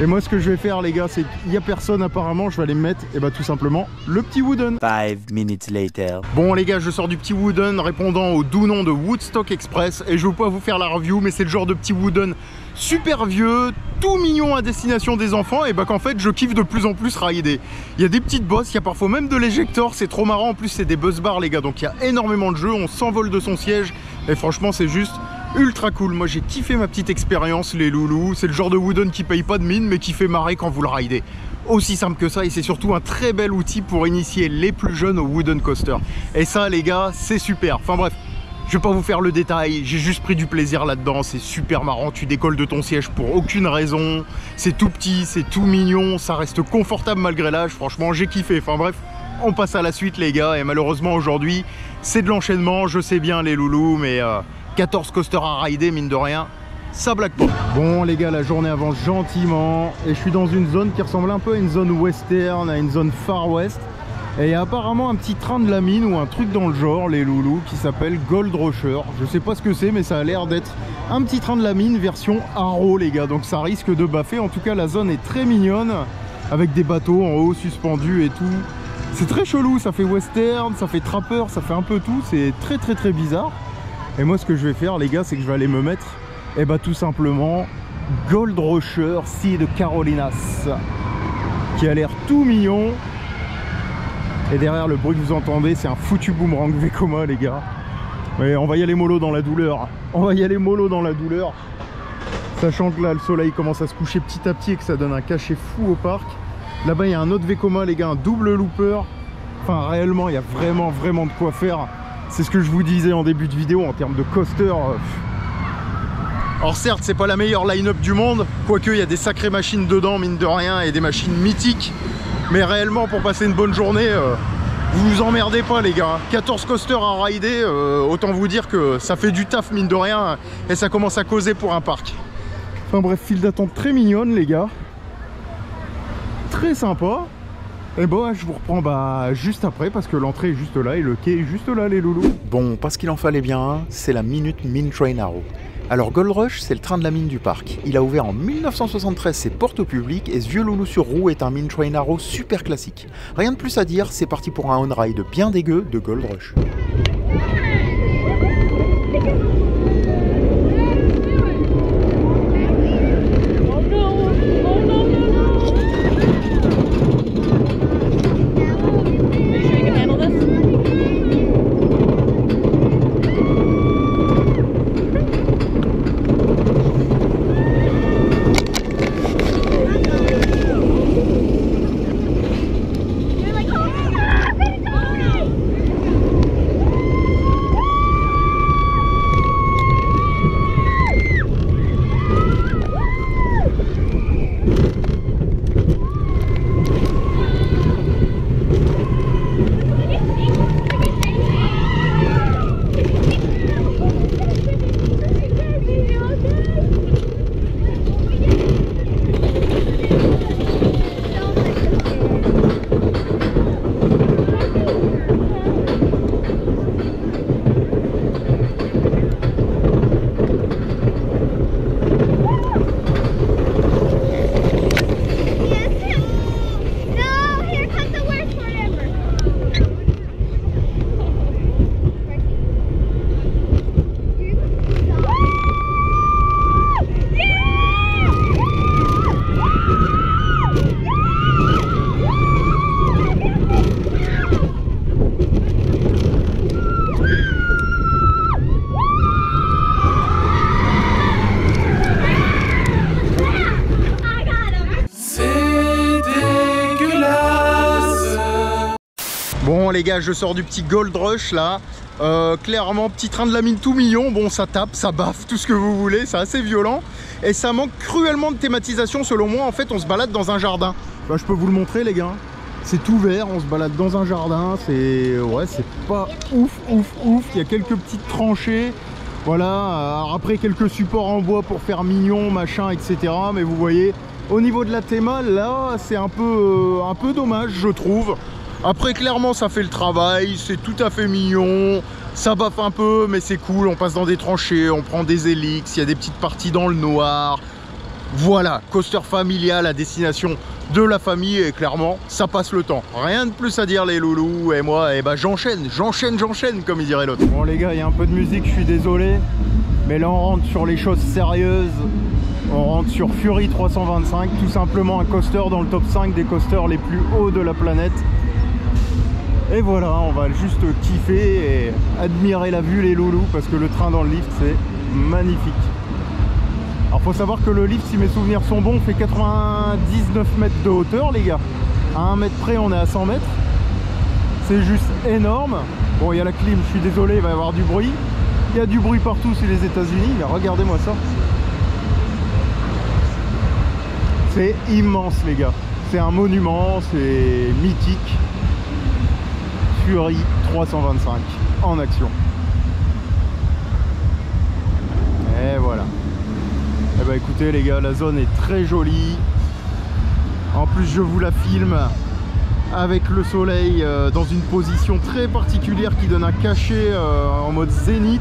Et moi ce que je vais faire les gars, c'est qu'il n'y a personne apparemment, je vais aller me mettre tout simplement le petit wooden. 5 minutes later. Bon les gars, je sors du petit wooden répondant au doux nom de Woodstock Express. Et je ne vais pas vous faire la review, mais c'est le genre de petit wooden super vieux, tout mignon à destination des enfants. Et qu'en fait je kiffe de plus en plus rider. Il y a des petites bosses, il y a parfois même de l'éjector, c'est trop marrant. En plus c'est des buzz bars les gars, donc il y a énormément de jeux, on s'envole de son siège. Et franchement c'est juste ultra cool. Moi j'ai kiffé ma petite expérience les loulous. C'est le genre de wooden qui paye pas de mine mais qui fait marrer quand vous le ridez. Aussi simple que ça, et c'est surtout un très bel outil pour initier les plus jeunes au wooden coaster. Et ça les gars, c'est super. Enfin bref, je vais pas vous faire le détail, j'ai juste pris du plaisir là-dedans, c'est super marrant, tu décolles de ton siège pour aucune raison, c'est tout petit, c'est tout mignon, ça reste confortable malgré l'âge, franchement j'ai kiffé. Enfin bref, on passe à la suite les gars, et malheureusement aujourd'hui c'est de l'enchaînement, je sais bien les loulous, mais 14 coasters à rider mine de rien, ça blague pas. Bon les gars, la journée avance gentiment et je suis dans une zone qui ressemble un peu à une zone western, à une zone far west. Et il y a apparemment un petit train de la mine ou un truc dans le genre les loulous qui s'appelle Gold Rusher. Je sais pas ce que c'est mais ça a l'air d'être un petit train de la mine version Arrow les gars. Donc ça risque de baffer. En tout cas la zone est très mignonne avec des bateaux en haut suspendus et tout. C'est très chelou, ça fait western, ça fait trapper, ça fait un peu tout. C'est très bizarre. Et moi ce que je vais faire les gars, c'est que je vais aller me mettre tout simplement Gold Rusher Sea de Carolinas qui a l'air tout mignon. Et derrière le bruit que vous entendez, c'est un foutu boomerang Vekoma les gars. Mais on va y aller mollo dans la douleur. On va y aller mollo dans la douleur. Sachant que là, le soleil commence à se coucher petit à petit et que ça donne un cachet fou au parc. Là-bas, il y a un autre Vekoma, les gars, un double looper. Enfin, réellement, il y a vraiment de quoi faire. C'est ce que je vous disais en début de vidéo en termes de coaster. Alors certes, c'est pas la meilleure line-up du monde, quoique il y a des sacrées machines dedans, mine de rien, et des machines mythiques. Mais réellement, pour passer une bonne journée, vous vous emmerdez pas, les gars. 14 coasters à rider, autant vous dire que ça fait du taf, mine de rien, et ça commence à causer pour un parc. Enfin bref, file d'attente très mignonne, les gars. Très sympa. Et bon, je vous reprends juste après, parce que l'entrée est juste là, et le quai est juste là, les loulous. Bon, parce qu'il en fallait bien un, c'est la Minute Mine Train Arrow. Alors Gold Rush, c'est le train de la mine du parc. Il a ouvert en 1973 ses portes au public et ce vieux loulou sur roue est un Mine Train Arrow super classique. Rien de plus à dire, c'est parti pour un on-ride bien dégueu de Gold Rush. Bon les gars, je sors du petit Gold Rush là. Clairement, petit train de la mine tout mignon. Bon, ça tape, ça baffe, tout ce que vous voulez. C'est assez violent. Et ça manque cruellement de thématisation selon moi. En fait, on se balade dans un jardin. Bah, je peux vous le montrer les gars. C'est tout vert, on se balade dans un jardin. C'est pas ouf. Il y a quelques petites tranchées. Voilà, après quelques supports en bois pour faire mignon, machin, etc. Mais vous voyez, au niveau de la théma, là, c'est un peu dommage, je trouve. Après, clairement, ça fait le travail, c'est tout à fait mignon, ça baffe un peu, mais c'est cool, on passe dans des tranchées, on prend des hélix, il y a des petites parties dans le noir. Voilà, coaster familial à destination de la famille, et clairement, ça passe le temps. Rien de plus à dire les loulous, et moi, j'enchaîne, comme il dirait l'autre. Bon les gars, il y a un peu de musique, je suis désolé, mais là on rentre sur les choses sérieuses. On rentre sur Fury 325, tout simplement un coaster dans le top 5 des coasters les plus hauts de la planète. Et voilà, on va juste kiffer et admirer la vue les loulous parce que le train dans le lift c'est magnifique. Alors faut savoir que le lift, si mes souvenirs sont bons, fait 99 mètres de hauteur les gars. À 1 mètre près on est à 100 mètres. C'est juste énorme. Bon, il y a la clim, je suis désolé, il va y avoir du bruit. Il y a du bruit partout sur les États-Unis, mais regardez-moi ça. C'est immense les gars. C'est un monument, c'est mythique. Fury 325 en action. Et voilà. Et bah écoutez les gars, la zone est très jolie. En plus je vous la filme avec le soleil dans une position très particulière qui donne un cachet en mode zénith.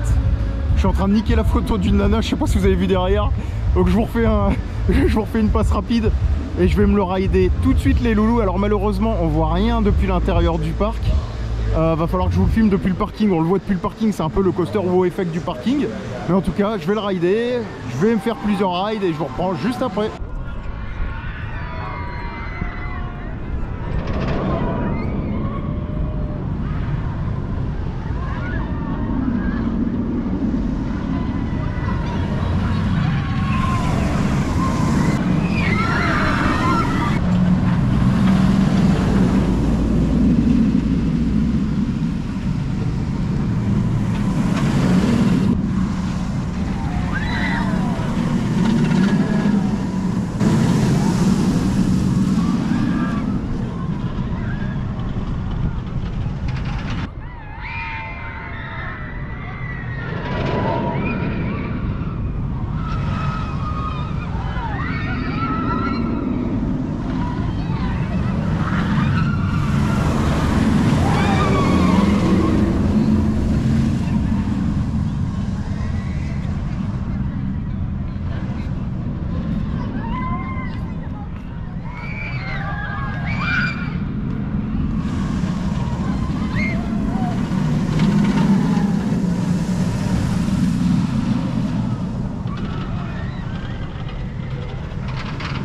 Je suis en train de niquer la photo d'une nana, je sais pas si vous avez vu derrière. Donc je vous refais une passe rapide et je vais me le rider tout de suite les loulous. Alors malheureusement on voit rien depuis l'intérieur du parc. Va falloir que je vous le filme depuis le parking. On le voit depuis le parking, c'est un peu le coaster wow effect du parking. Mais en tout cas, je vais le rider. Je vais me faire plusieurs rides et je vous reprends juste après.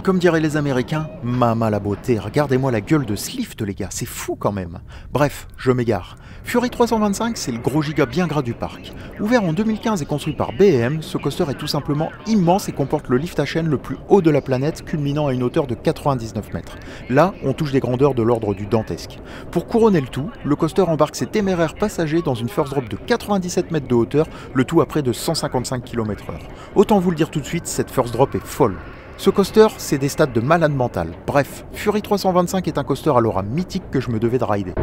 Comme diraient les Américains, mama la beauté, regardez-moi la gueule de ce lift les gars, c'est fou quand même. Bref, je m'égare. Fury 325, c'est le gros giga bien gras du parc. Ouvert en 2015 et construit par BM, ce coaster est tout simplement immense et comporte le lift à chaîne le plus haut de la planète, culminant à une hauteur de 99 mètres. Là, on touche des grandeurs de l'ordre du dantesque. Pour couronner le tout, le coaster embarque ses téméraires passagers dans une first drop de 97 mètres de hauteur, le tout à près de 155 km/h. Autant vous le dire tout de suite, cette first drop est folle. Ce coaster, c'est des stats de malade mental. Bref, Fury 325 est un coaster à l'aura mythique que je me devais de rider.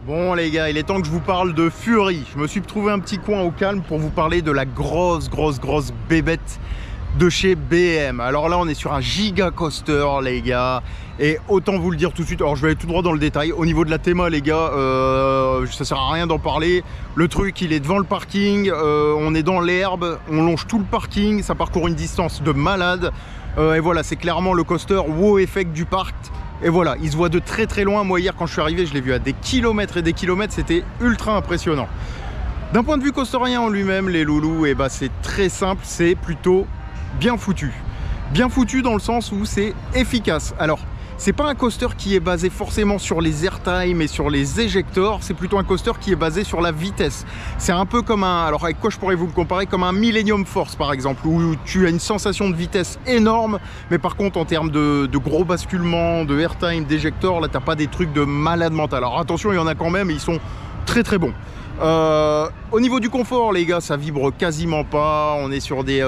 Bon les gars, il est temps que je vous parle de Fury. Je me suis trouvé un petit coin au calme pour vous parler de la grosse bébête de chez BM. Alors là on est sur un giga coaster les gars, et autant vous le dire tout de suite, alors je vais aller tout droit dans le détail. Au niveau de la théma les gars, ça sert à rien d'en parler. Le truc il est devant le parking, on est dans l'herbe, on longe tout le parking, ça parcourt une distance de malade, et voilà, c'est clairement le coaster wow effect du parc. Et voilà, il se voit de très loin. Moi hier quand je suis arrivé, je l'ai vu à des kilomètres et des kilomètres, c'était ultra impressionnant. D'un point de vue coasterien en lui-même, les loulous, et bah c'est très simple, c'est plutôt bien foutu. Bien foutu dans le sens où c'est efficace. Alors, c'est pas un coaster qui est basé forcément sur les airtime et sur les éjectors, c'est plutôt un coaster qui est basé sur la vitesse. C'est un peu comme un, alors avec quoi je pourrais vous le comparer, comme un Millennium Force par exemple, où tu as une sensation de vitesse énorme, mais par contre en termes de gros basculements, de airtime, d'éjectors, là t'as pas des trucs de malade mental. Alors attention, il y en a quand même, et ils sont très bons. Au niveau du confort les gars, ça vibre quasiment pas. On est sur des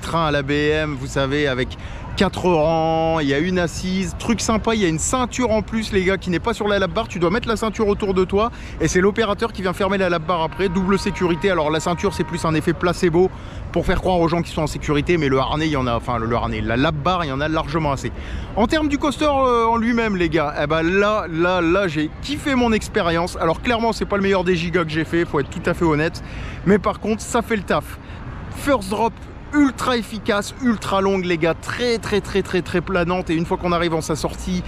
trains à la BM, vous savez, avec 4 rangs, il y a une assise, truc sympa, il y a une ceinture en plus les gars qui n'est pas sur la lap bar, tu dois mettre la ceinture autour de toi et c'est l'opérateur qui vient fermer la lap bar après, double sécurité. Alors la ceinture c'est plus un effet placebo pour faire croire aux gens qui sont en sécurité, mais le harnais il y en a, enfin le harnais, la lap bar il y en a largement assez. En termes du coaster en lui-même les gars, eh ben là j'ai kiffé mon expérience. Alors clairement c'est pas le meilleur des gigas que j'ai fait, faut être tout à fait honnête, mais par contre ça fait le taf. First drop ultra efficace, ultra longue les gars, très planante, et une fois qu'on arrive en sa sortie,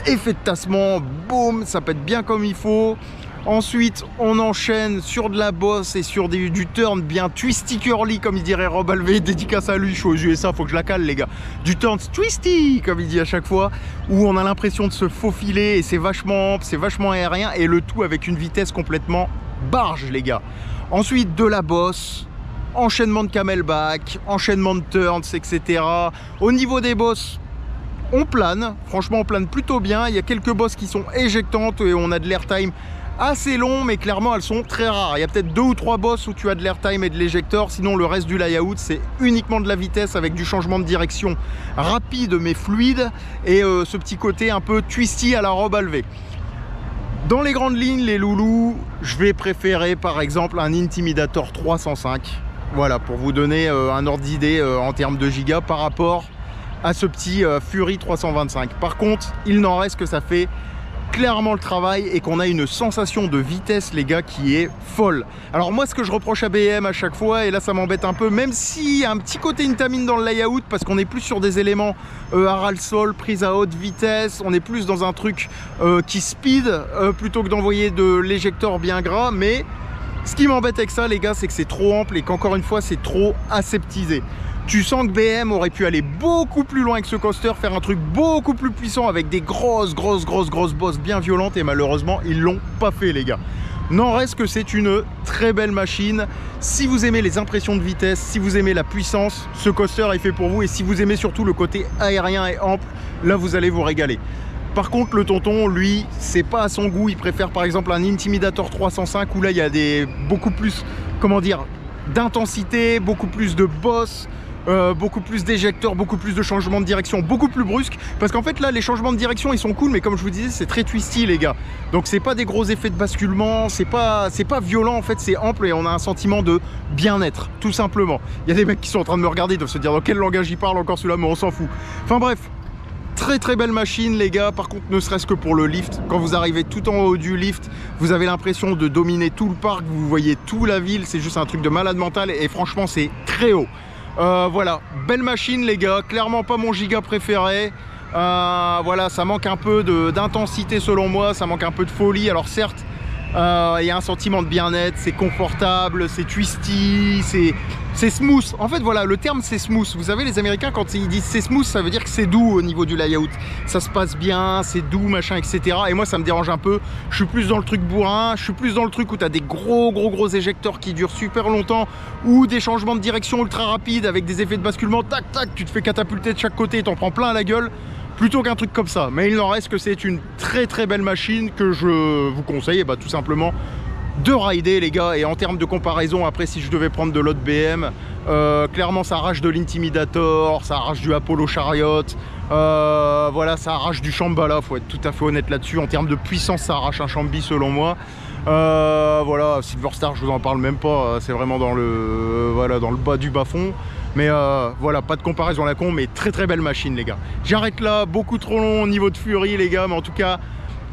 effet de tassement, boum, ça pète bien comme il faut. Ensuite on enchaîne sur de la bosse et sur du turn bien twisty curly comme il dirait Rob Alvé, dédicace à lui, je suis aux USA, faut que je la cale les gars. Du turn twisty comme il dit à chaque fois, où on a l'impression de se faufiler et c'est vachement ample, c'est vachement aérien, et le tout avec une vitesse complètement barge les gars. Ensuite de la bosse, enchaînement de camelback, enchaînement de turns, etc. Au niveau des bosses, on plane, franchement on plane plutôt bien. Il y a quelques bosses qui sont éjectantes et on a de l'airtime assez long, mais clairement elles sont très rares. Il y a peut-être 2 ou 3 bosses où tu as de l'airtime et de l'éjecteur, sinon le reste du layout c'est uniquement de la vitesse avec du changement de direction rapide mais fluide, et ce petit côté un peu twisty à la Rob Alvé. Dans les grandes lignes les loulous, je vais préférer par exemple un Intimidator 305. Voilà, pour vous donner un ordre d'idée en termes de gigas par rapport à ce petit Fury 325. Par contre, il n'en reste que ça fait clairement le travail et qu'on a une sensation de vitesse les gars qui est folle. Alors moi ce que je reproche à BM à chaque fois, et là ça m'embête un peu, même s'il y a un petit côté Intamin dans le layout, parce qu'on est plus sur des éléments à ras-le-sol, prise à haute vitesse, on est plus dans un truc qui speed plutôt que d'envoyer de l'éjecteur bien gras, mais ce qui m'embête avec ça les gars, c'est que c'est trop ample et qu'encore une fois c'est trop aseptisé. Tu sens que BM aurait pu aller beaucoup plus loin avec ce coaster, faire un truc beaucoup plus puissant avec des grosses bosses bien violentes, et malheureusement ils l'ont pas fait les gars. N'en reste que c'est une très belle machine. Si vous aimez les impressions de vitesse, si vous aimez la puissance, ce coaster est fait pour vous, et si vous aimez surtout le côté aérien et ample, là vous allez vous régaler. Par contre le tonton, lui, c'est pas à son goût, il préfère par exemple un Intimidator 305 où là il y a beaucoup plus, comment dire, d'intensité, beaucoup plus de boss, beaucoup plus d'éjecteurs, beaucoup plus de changements de direction, beaucoup plus brusques, parce qu'en fait là les changements de direction ils sont cool, mais comme je vous disais c'est très twisty les gars, donc c'est pas des gros effets de basculement, c'est pas violent en fait, c'est ample et on a un sentiment de bien-être tout simplement. Il y a des mecs qui sont en train de me regarder, ils doivent se dire dans quel langage il parle encore celui-là, mais on s'en fout. Enfin bref, très belle machine les gars. Par contre ne serait-ce que pour le lift, quand vous arrivez tout en haut du lift, vous avez l'impression de dominer tout le parc, vous voyez toute la ville, c'est juste un truc de malade mental, et franchement c'est très haut. Voilà, belle machine les gars, clairement pas mon giga préféré. Voilà, ça manque un peu d'intensité selon moi, ça manque un peu de folie. Alors certes, il y a un sentiment de bien-être, c'est confortable, c'est twisty, c'est smooth. En fait voilà, le terme c'est smooth. Vous savez les Américains quand ils disent c'est smooth, ça veut dire que c'est doux au niveau du layout. Ça se passe bien, c'est doux, machin, etc. Et moi ça me dérange un peu. Je suis plus dans le truc bourrin, je suis plus dans le truc où tu as des gros éjecteurs qui durent super longtemps, ou des changements de direction ultra rapides avec des effets de basculement, tac tac, tu te fais catapulter de chaque côté et t'en prends plein la gueule, plutôt qu'un truc comme ça. Mais il n'en reste que c'est une très belle machine que je vous conseille, tout simplement de rider les gars. Et en termes de comparaison, après si je devais prendre de l'autre BM, clairement ça arrache de l'Intimidator, ça arrache du Apollo Chariot, voilà, ça arrache du Shambhala, faut être tout à fait honnête là-dessus. En termes de puissance ça arrache un Chambi selon moi. Voilà, Silverstar je vous en parle même pas, c'est vraiment dans le voilà, dans le bas du bas fond. Mais voilà, pas de comparaison à la con, mais très belle machine les gars. J'arrête là, beaucoup trop long au niveau de Fury les gars, mais en tout cas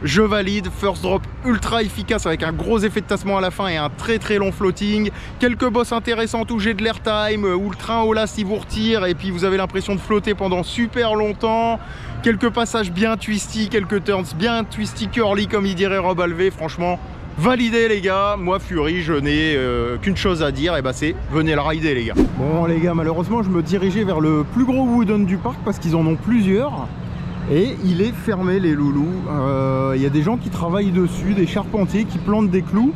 je valide. First drop ultra efficace avec un gros effet de tassement à la fin et un très long floating. Quelques boss intéressantes où j'ai de l'airtime, où le train au last il vous retire et puis vous avez l'impression de flotter pendant super longtemps. Quelques passages bien twisty, quelques turns bien twisty curly comme il dirait Rob Alvé. Franchement validé les gars. Moi Fury je n'ai qu'une chose à dire, et c'est venez le rider les gars. Bon les gars, malheureusement je me dirigeais vers le plus gros wooden du parc parce qu'ils en ont plusieurs. Et il est fermé les loulous. Il y a des gens qui travaillent dessus, des charpentiers qui plantent des clous.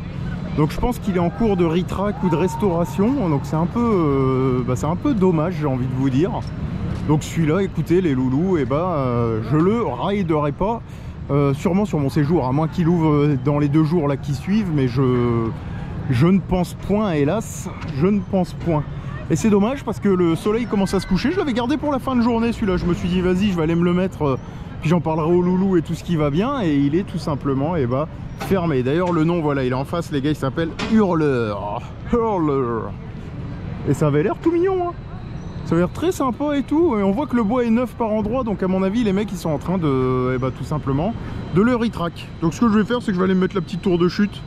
Donc je pense qu'il est en cours de retrack ou de restauration. Donc c'est un peu dommage, j'ai envie de vous dire. Donc celui-là, écoutez les loulous, je le riderai pas. Sûrement sur mon séjour, à moins qu'il ouvre dans les 2 jours là qui suivent. Mais je ne pense point, hélas, je ne pense point. Et c'est dommage parce que le soleil commence à se coucher. Je l'avais gardé pour la fin de journée celui-là. Je me suis dit vas-y, je vais aller me le mettre, puis j'en parlerai au loulou et tout ce qui va bien. Et il est tout simplement fermé. D'ailleurs le nom, voilà, il est en face les gars, il s'appelle Hurleur. Hurleur. Et ça avait l'air tout mignon hein. Ça avait l'air très sympa et tout. Et on voit que le bois est neuf par endroit. Donc à mon avis les mecs ils sont en train de tout simplement de le retrack. Donc ce que je vais faire, c'est que je vais aller me mettre la petite tour de chute.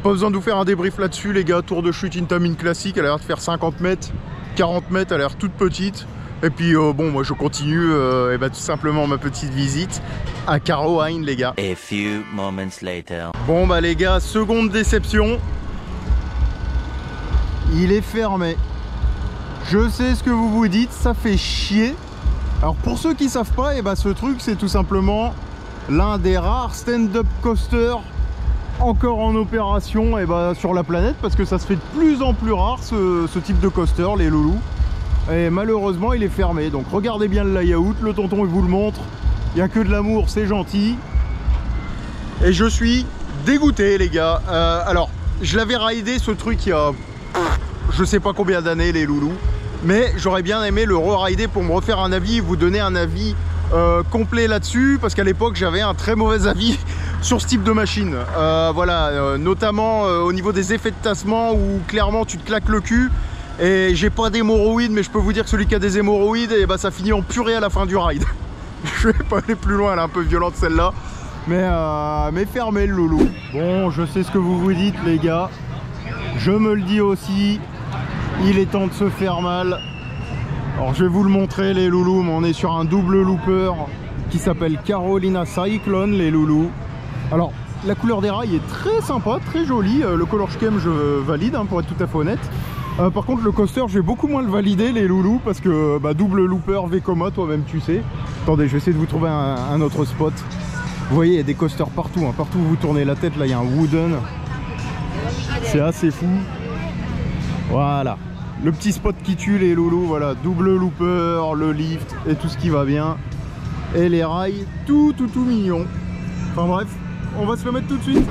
Pas besoin de vous faire un débrief là-dessus les gars. Tour de chute Intamin classique, elle a l'air de faire 50 mètres, 40 mètres, elle a l'air toute petite. Et puis bon, moi je continue tout simplement ma petite visite à Caroline les gars. A few moments later. Bon les gars, seconde déception. Il est fermé. Je sais ce que vous vous dites, ça fait chier. Alors pour ceux qui savent pas, ce truc c'est tout simplement l'un des rares stand-up coasters encore en opération sur la planète, parce que ça se fait de plus en plus rare ce type de coaster les loulous, et malheureusement il est fermé. Donc regardez bien le layout, le tonton il vous le montre, il n'y a que de l'amour, c'est gentil, et je suis dégoûté les gars. Alors je l'avais ridé ce truc il y a je sais pas combien d'années les loulous, mais j'aurais bien aimé le re-rider pour me refaire un avis, vous donner un avis complet là-dessus, parce qu'à l'époque j'avais un très mauvais avis sur ce type de machine. Voilà, notamment au niveau des effets de tassement où clairement tu te claques le cul. Et j'ai pas d'hémorroïdes, mais je peux vous dire que celui qui a des hémorroïdes, ça finit en purée à la fin du ride. Je vais pas aller plus loin, elle est un peu violente celle-là. Mais fermez le loulou. Bon, je sais ce que vous vous dites les gars. Je me le dis aussi, il est temps de se faire mal. Alors je vais vous le montrer les loulous, mais on est sur un double looper qui s'appelle Carolina Cyclone les loulous. Alors la couleur des rails est très sympa, très jolie. Le color scheme je valide pour être tout à fait honnête. Par contre le coaster je vais beaucoup moins le valider les loulous parce que double looper Vekoma, toi-même tu sais. Attendez, je vais essayer de vous trouver un autre spot. Vous voyez il y a des coasters partout, hein. Partout où vous tournez la tête là il y a un wooden. C'est assez fou. Voilà, le petit spot qui tue les loulous, voilà, double looper, le lift et tout ce qui va bien. Et les rails tout mignon. Enfin bref, on va se le mettre tout de suite.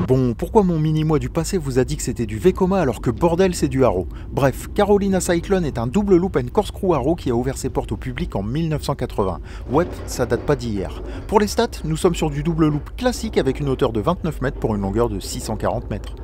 Bon, pourquoi mon mini-moi du passé vous a dit que c'était du Vekoma alors que bordel c'est du Arrow? Bref, Carolina Cyclone est un double loop and corkscrew Arrow qui a ouvert ses portes au public en 1980. Ouais, ça date pas d'hier. Pour les stats, nous sommes sur du double loop classique avec une hauteur de 29 mètres pour une longueur de 640 mètres.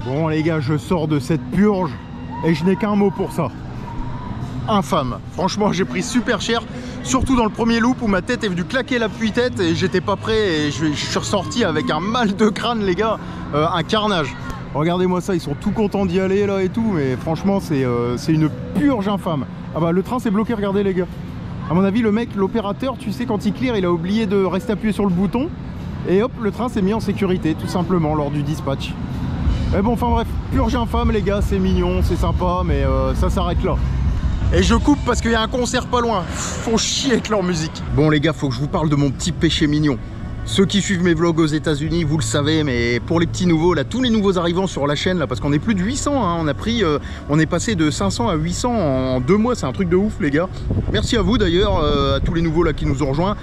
Bon les gars, je sors de cette purge et je n'ai qu'un mot pour ça. Infâme. Franchement, j'ai pris super cher, surtout dans le premier loop où ma tête est venue claquer l'appui-tête et j'étais pas prêt et je suis ressorti avec un mal de crâne les gars, un carnage. Regardez-moi ça, ils sont tout contents d'y aller là et tout, mais franchement c'est une purge infâme. Ah bah le train s'est bloqué, regardez les gars. À mon avis le mec, l'opérateur, tu sais quand il clear, il a oublié de rester appuyé sur le bouton et hop, le train s'est mis en sécurité tout simplement lors du dispatch. Mais bon, enfin bref, purge infâme les gars, c'est mignon, c'est sympa, mais ça s'arrête là. Et je coupe parce qu'il y a un concert pas loin. Faut chier avec leur musique. Bon les gars, faut que je vous parle de mon petit péché mignon. Ceux qui suivent mes vlogs aux États-Unis, vous le savez, mais pour les petits nouveaux, là, tous les nouveaux arrivants sur la chaîne, là, parce qu'on est plus de 800, hein, on est passé de 500 à 800 en 2 mois, c'est un truc de ouf, les gars. Merci à vous d'ailleurs, à tous les nouveaux là qui nous ont rejoints.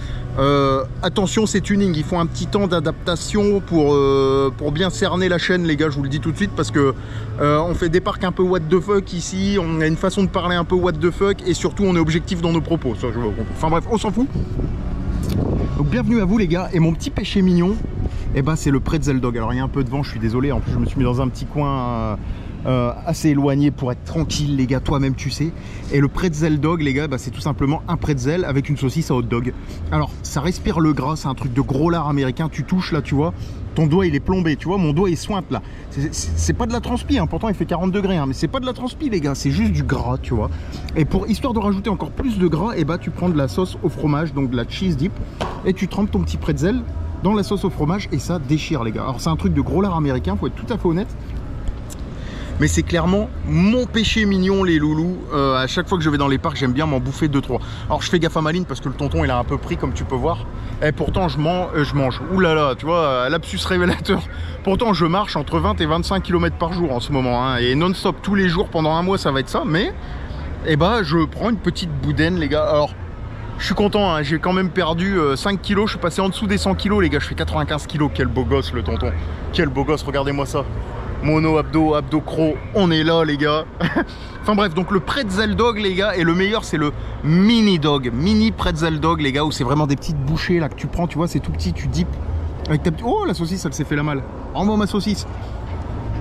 Attention, c'est tuning, il faut un petit temps d'adaptation pour bien cerner la chaîne, les gars, je vous le dis tout de suite, parce que on fait des parcs un peu what the fuck ici, on a une façon de parler un peu what the fuck, et surtout on est objectif dans nos propos. Ça, enfin bref, on s'en fout. Donc bienvenue à vous les gars, et mon petit péché mignon, eh ben, c'est le pretzel dog. Alors il y a un peu de vent, je suis désolé, en plus je me suis mis dans un petit coin assez éloigné pour être tranquille les gars, toi-même tu sais. Et le pretzel dog les gars, bah, c'est tout simplement un pretzel avec une saucisse à hot dog. Alors ça respire le gras, c'est un truc de gros lard américain, tu touches là tu vois, ton doigt il est plombé, tu vois, mon doigt il sointe là. C'est pas de la transpi, hein. Pourtant il fait 40 degrés, hein, mais c'est pas de la transpi les gars, c'est juste du gras, tu vois. Et pour histoire de rajouter encore plus de gras, et bah tu prends de la sauce au fromage, donc de la cheese dip, et tu trempes ton petit pretzel dans la sauce au fromage et ça déchire les gars. Alors c'est un truc de gros lard américain, faut être tout à fait honnête. Mais c'est clairement mon péché mignon les loulous. À chaque fois que je vais dans les parcs, j'aime bien m'en bouffer 2-3. Alors je fais gaffe à ma ligne parce que le tonton il a un peu pris comme tu peux voir. Et pourtant je mange. Ouh là là, tu vois, lapsus révélateur. Pourtant je marche entre 20 et 25 km par jour en ce moment, hein, et non-stop tous les jours pendant un mois ça va être ça. Mais eh bah, je prends une petite boudaine les gars. Alors je suis content, hein, j'ai quand même perdu 5 kilos, je suis passé en dessous des 100 kilos les gars, je fais 95 kilos. Quel beau gosse le tonton. Quel beau gosse, regardez-moi ça. Mono, abdo, abdo, cro, on est là les gars. Enfin bref, donc le pretzel dog les gars, et le meilleur c'est le mini dog, mini pretzel dog les gars, où c'est vraiment des petites bouchées là que tu prends, tu vois, c'est tout petit, tu dips avec ta petite... Oh la saucisse, elle s'est fait la malle. Rends-moi ma saucisse.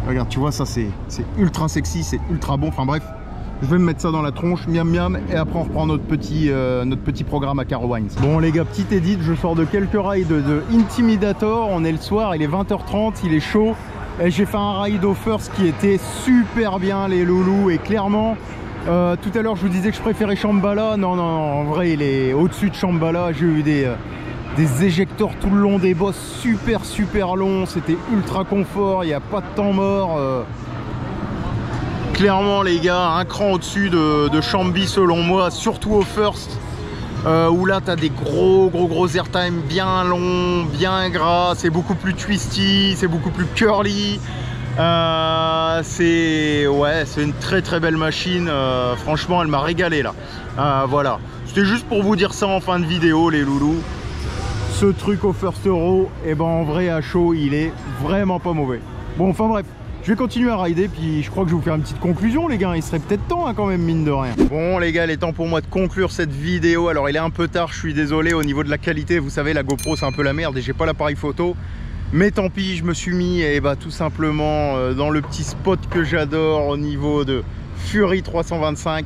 Regarde, tu vois, ça c'est ultra sexy, c'est ultra bon, enfin bref. Je vais me mettre ça dans la tronche, miam miam, et après on reprend notre petit programme à Caro Wines. Bon les gars, petite edit, je sors de quelques rides de Intimidator, on est le soir, il est 20h30, il est chaud. Et j'ai fait un ride au first qui était super bien les loulous, et clairement, tout à l'heure je vous disais que je préférais Shambhala, non, en vrai il est au-dessus de Shambhala, j'ai eu des éjecteurs tout le long des bosses super longs, c'était ultra confort, il n'y a pas de temps mort. Clairement les gars, un cran au-dessus de Chambi selon moi, surtout au first. Où là tu as des gros airtime bien longs, bien gras, c'est beaucoup plus twisty, c'est beaucoup plus curly. C'est une très belle machine, franchement elle m'a régalé là. Voilà, c'était juste pour vous dire ça en fin de vidéo les loulous. Ce truc au first euro, et ben en vrai à chaud il est vraiment pas mauvais. Bon enfin bref, je vais continuer à rider, puis je crois que je vais vous faire une petite conclusion les gars, il serait peut-être temps hein, quand même mine de rien. Bon les gars, il est temps pour moi de conclure cette vidéo. Alors il est un peu tard, je suis désolé au niveau de la qualité, vous savez la GoPro c'est un peu la merde et j'ai pas l'appareil photo. Mais tant pis, je me suis mis tout simplement dans le petit spot que j'adore au niveau de Fury 325.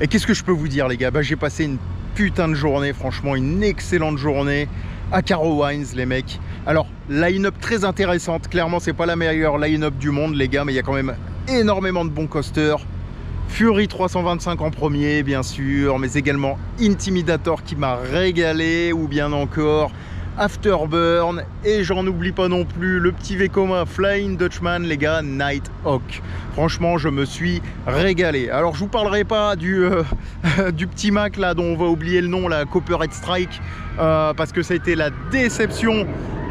Et qu'est-ce que je peux vous dire les gars, j'ai passé une putain de journée, franchement une excellente journée à Caro Wines les mecs. Alors line-up très intéressante, clairement c'est pas la meilleure line-up du monde les gars, mais il y a quand même énormément de bons coasters. Fury 325 en premier bien sûr, mais également Intimidator qui m'a régalé, ou bien encore Afterburn, et j'en oublie pas non plus le petit Vekoma Flying Dutchman les gars, Nighthawk. Franchement je me suis régalé. Alors je vous parlerai pas du petit Mac là dont on va oublier le nom, la Copperhead Strike, parce que ça a été la déception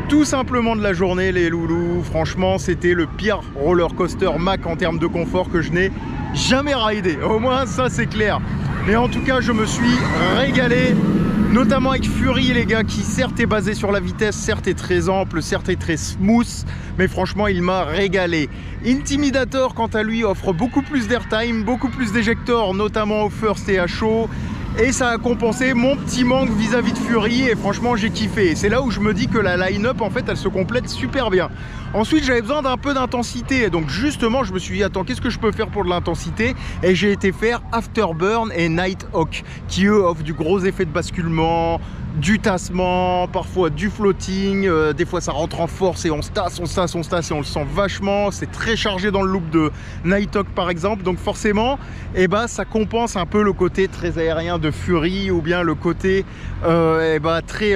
tout simplement de la journée les loulous. Franchement c'était le pire roller coaster Mac en termes de confort que je n'ai jamais ridé, au moins ça c'est clair. Mais en tout cas je me suis régalé, notamment avec Fury les gars, qui certes est basé sur la vitesse, certes est très ample, certes est très smooth, mais franchement il m'a régalé. Intimidator quant à lui offre beaucoup plus d'airtime, beaucoup plus d'éjecteurs, notamment au first et à chaud, et ça a compensé mon petit manque vis-à-vis de Fury, et franchement j'ai kiffé. C'est là où je me dis que la line-up en fait elle se complète super bien. Ensuite j'avais besoin d'un peu d'intensité, donc justement je me suis dit attends, qu'est-ce que je peux faire pour de l'intensité, et j'ai été faire Afterburn et Nighthawk qui eux offrent du gros effet de basculement, du tassement, parfois du floating, des fois ça rentre en force et on se tasse et on le sent vachement, c'est très chargé dans le loop de Nighthawk par exemple, donc forcément ça compense un peu le côté très aérien de Fury, ou bien le côté très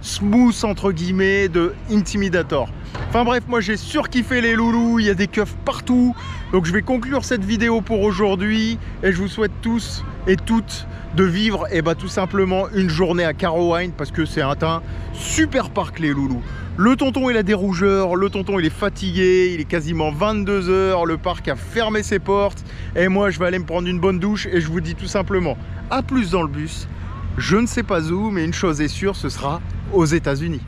smooth entre guillemets de Intimidator. Enfin bref, moi j'ai surkiffé les loulous, il y a des keufs partout. Donc je vais conclure cette vidéo pour aujourd'hui, et je vous souhaite tous et toutes de vivre tout simplement une journée à Caro Wines, parce que c'est un super parc les loulous. Le tonton il a des rougeurs, le tonton il est fatigué, il est quasiment 22 h, le parc a fermé ses portes, et moi je vais aller me prendre une bonne douche, et je vous dis tout simplement à plus dans le bus. Je ne sais pas où, mais une chose est sûre, ce sera aux États-Unis.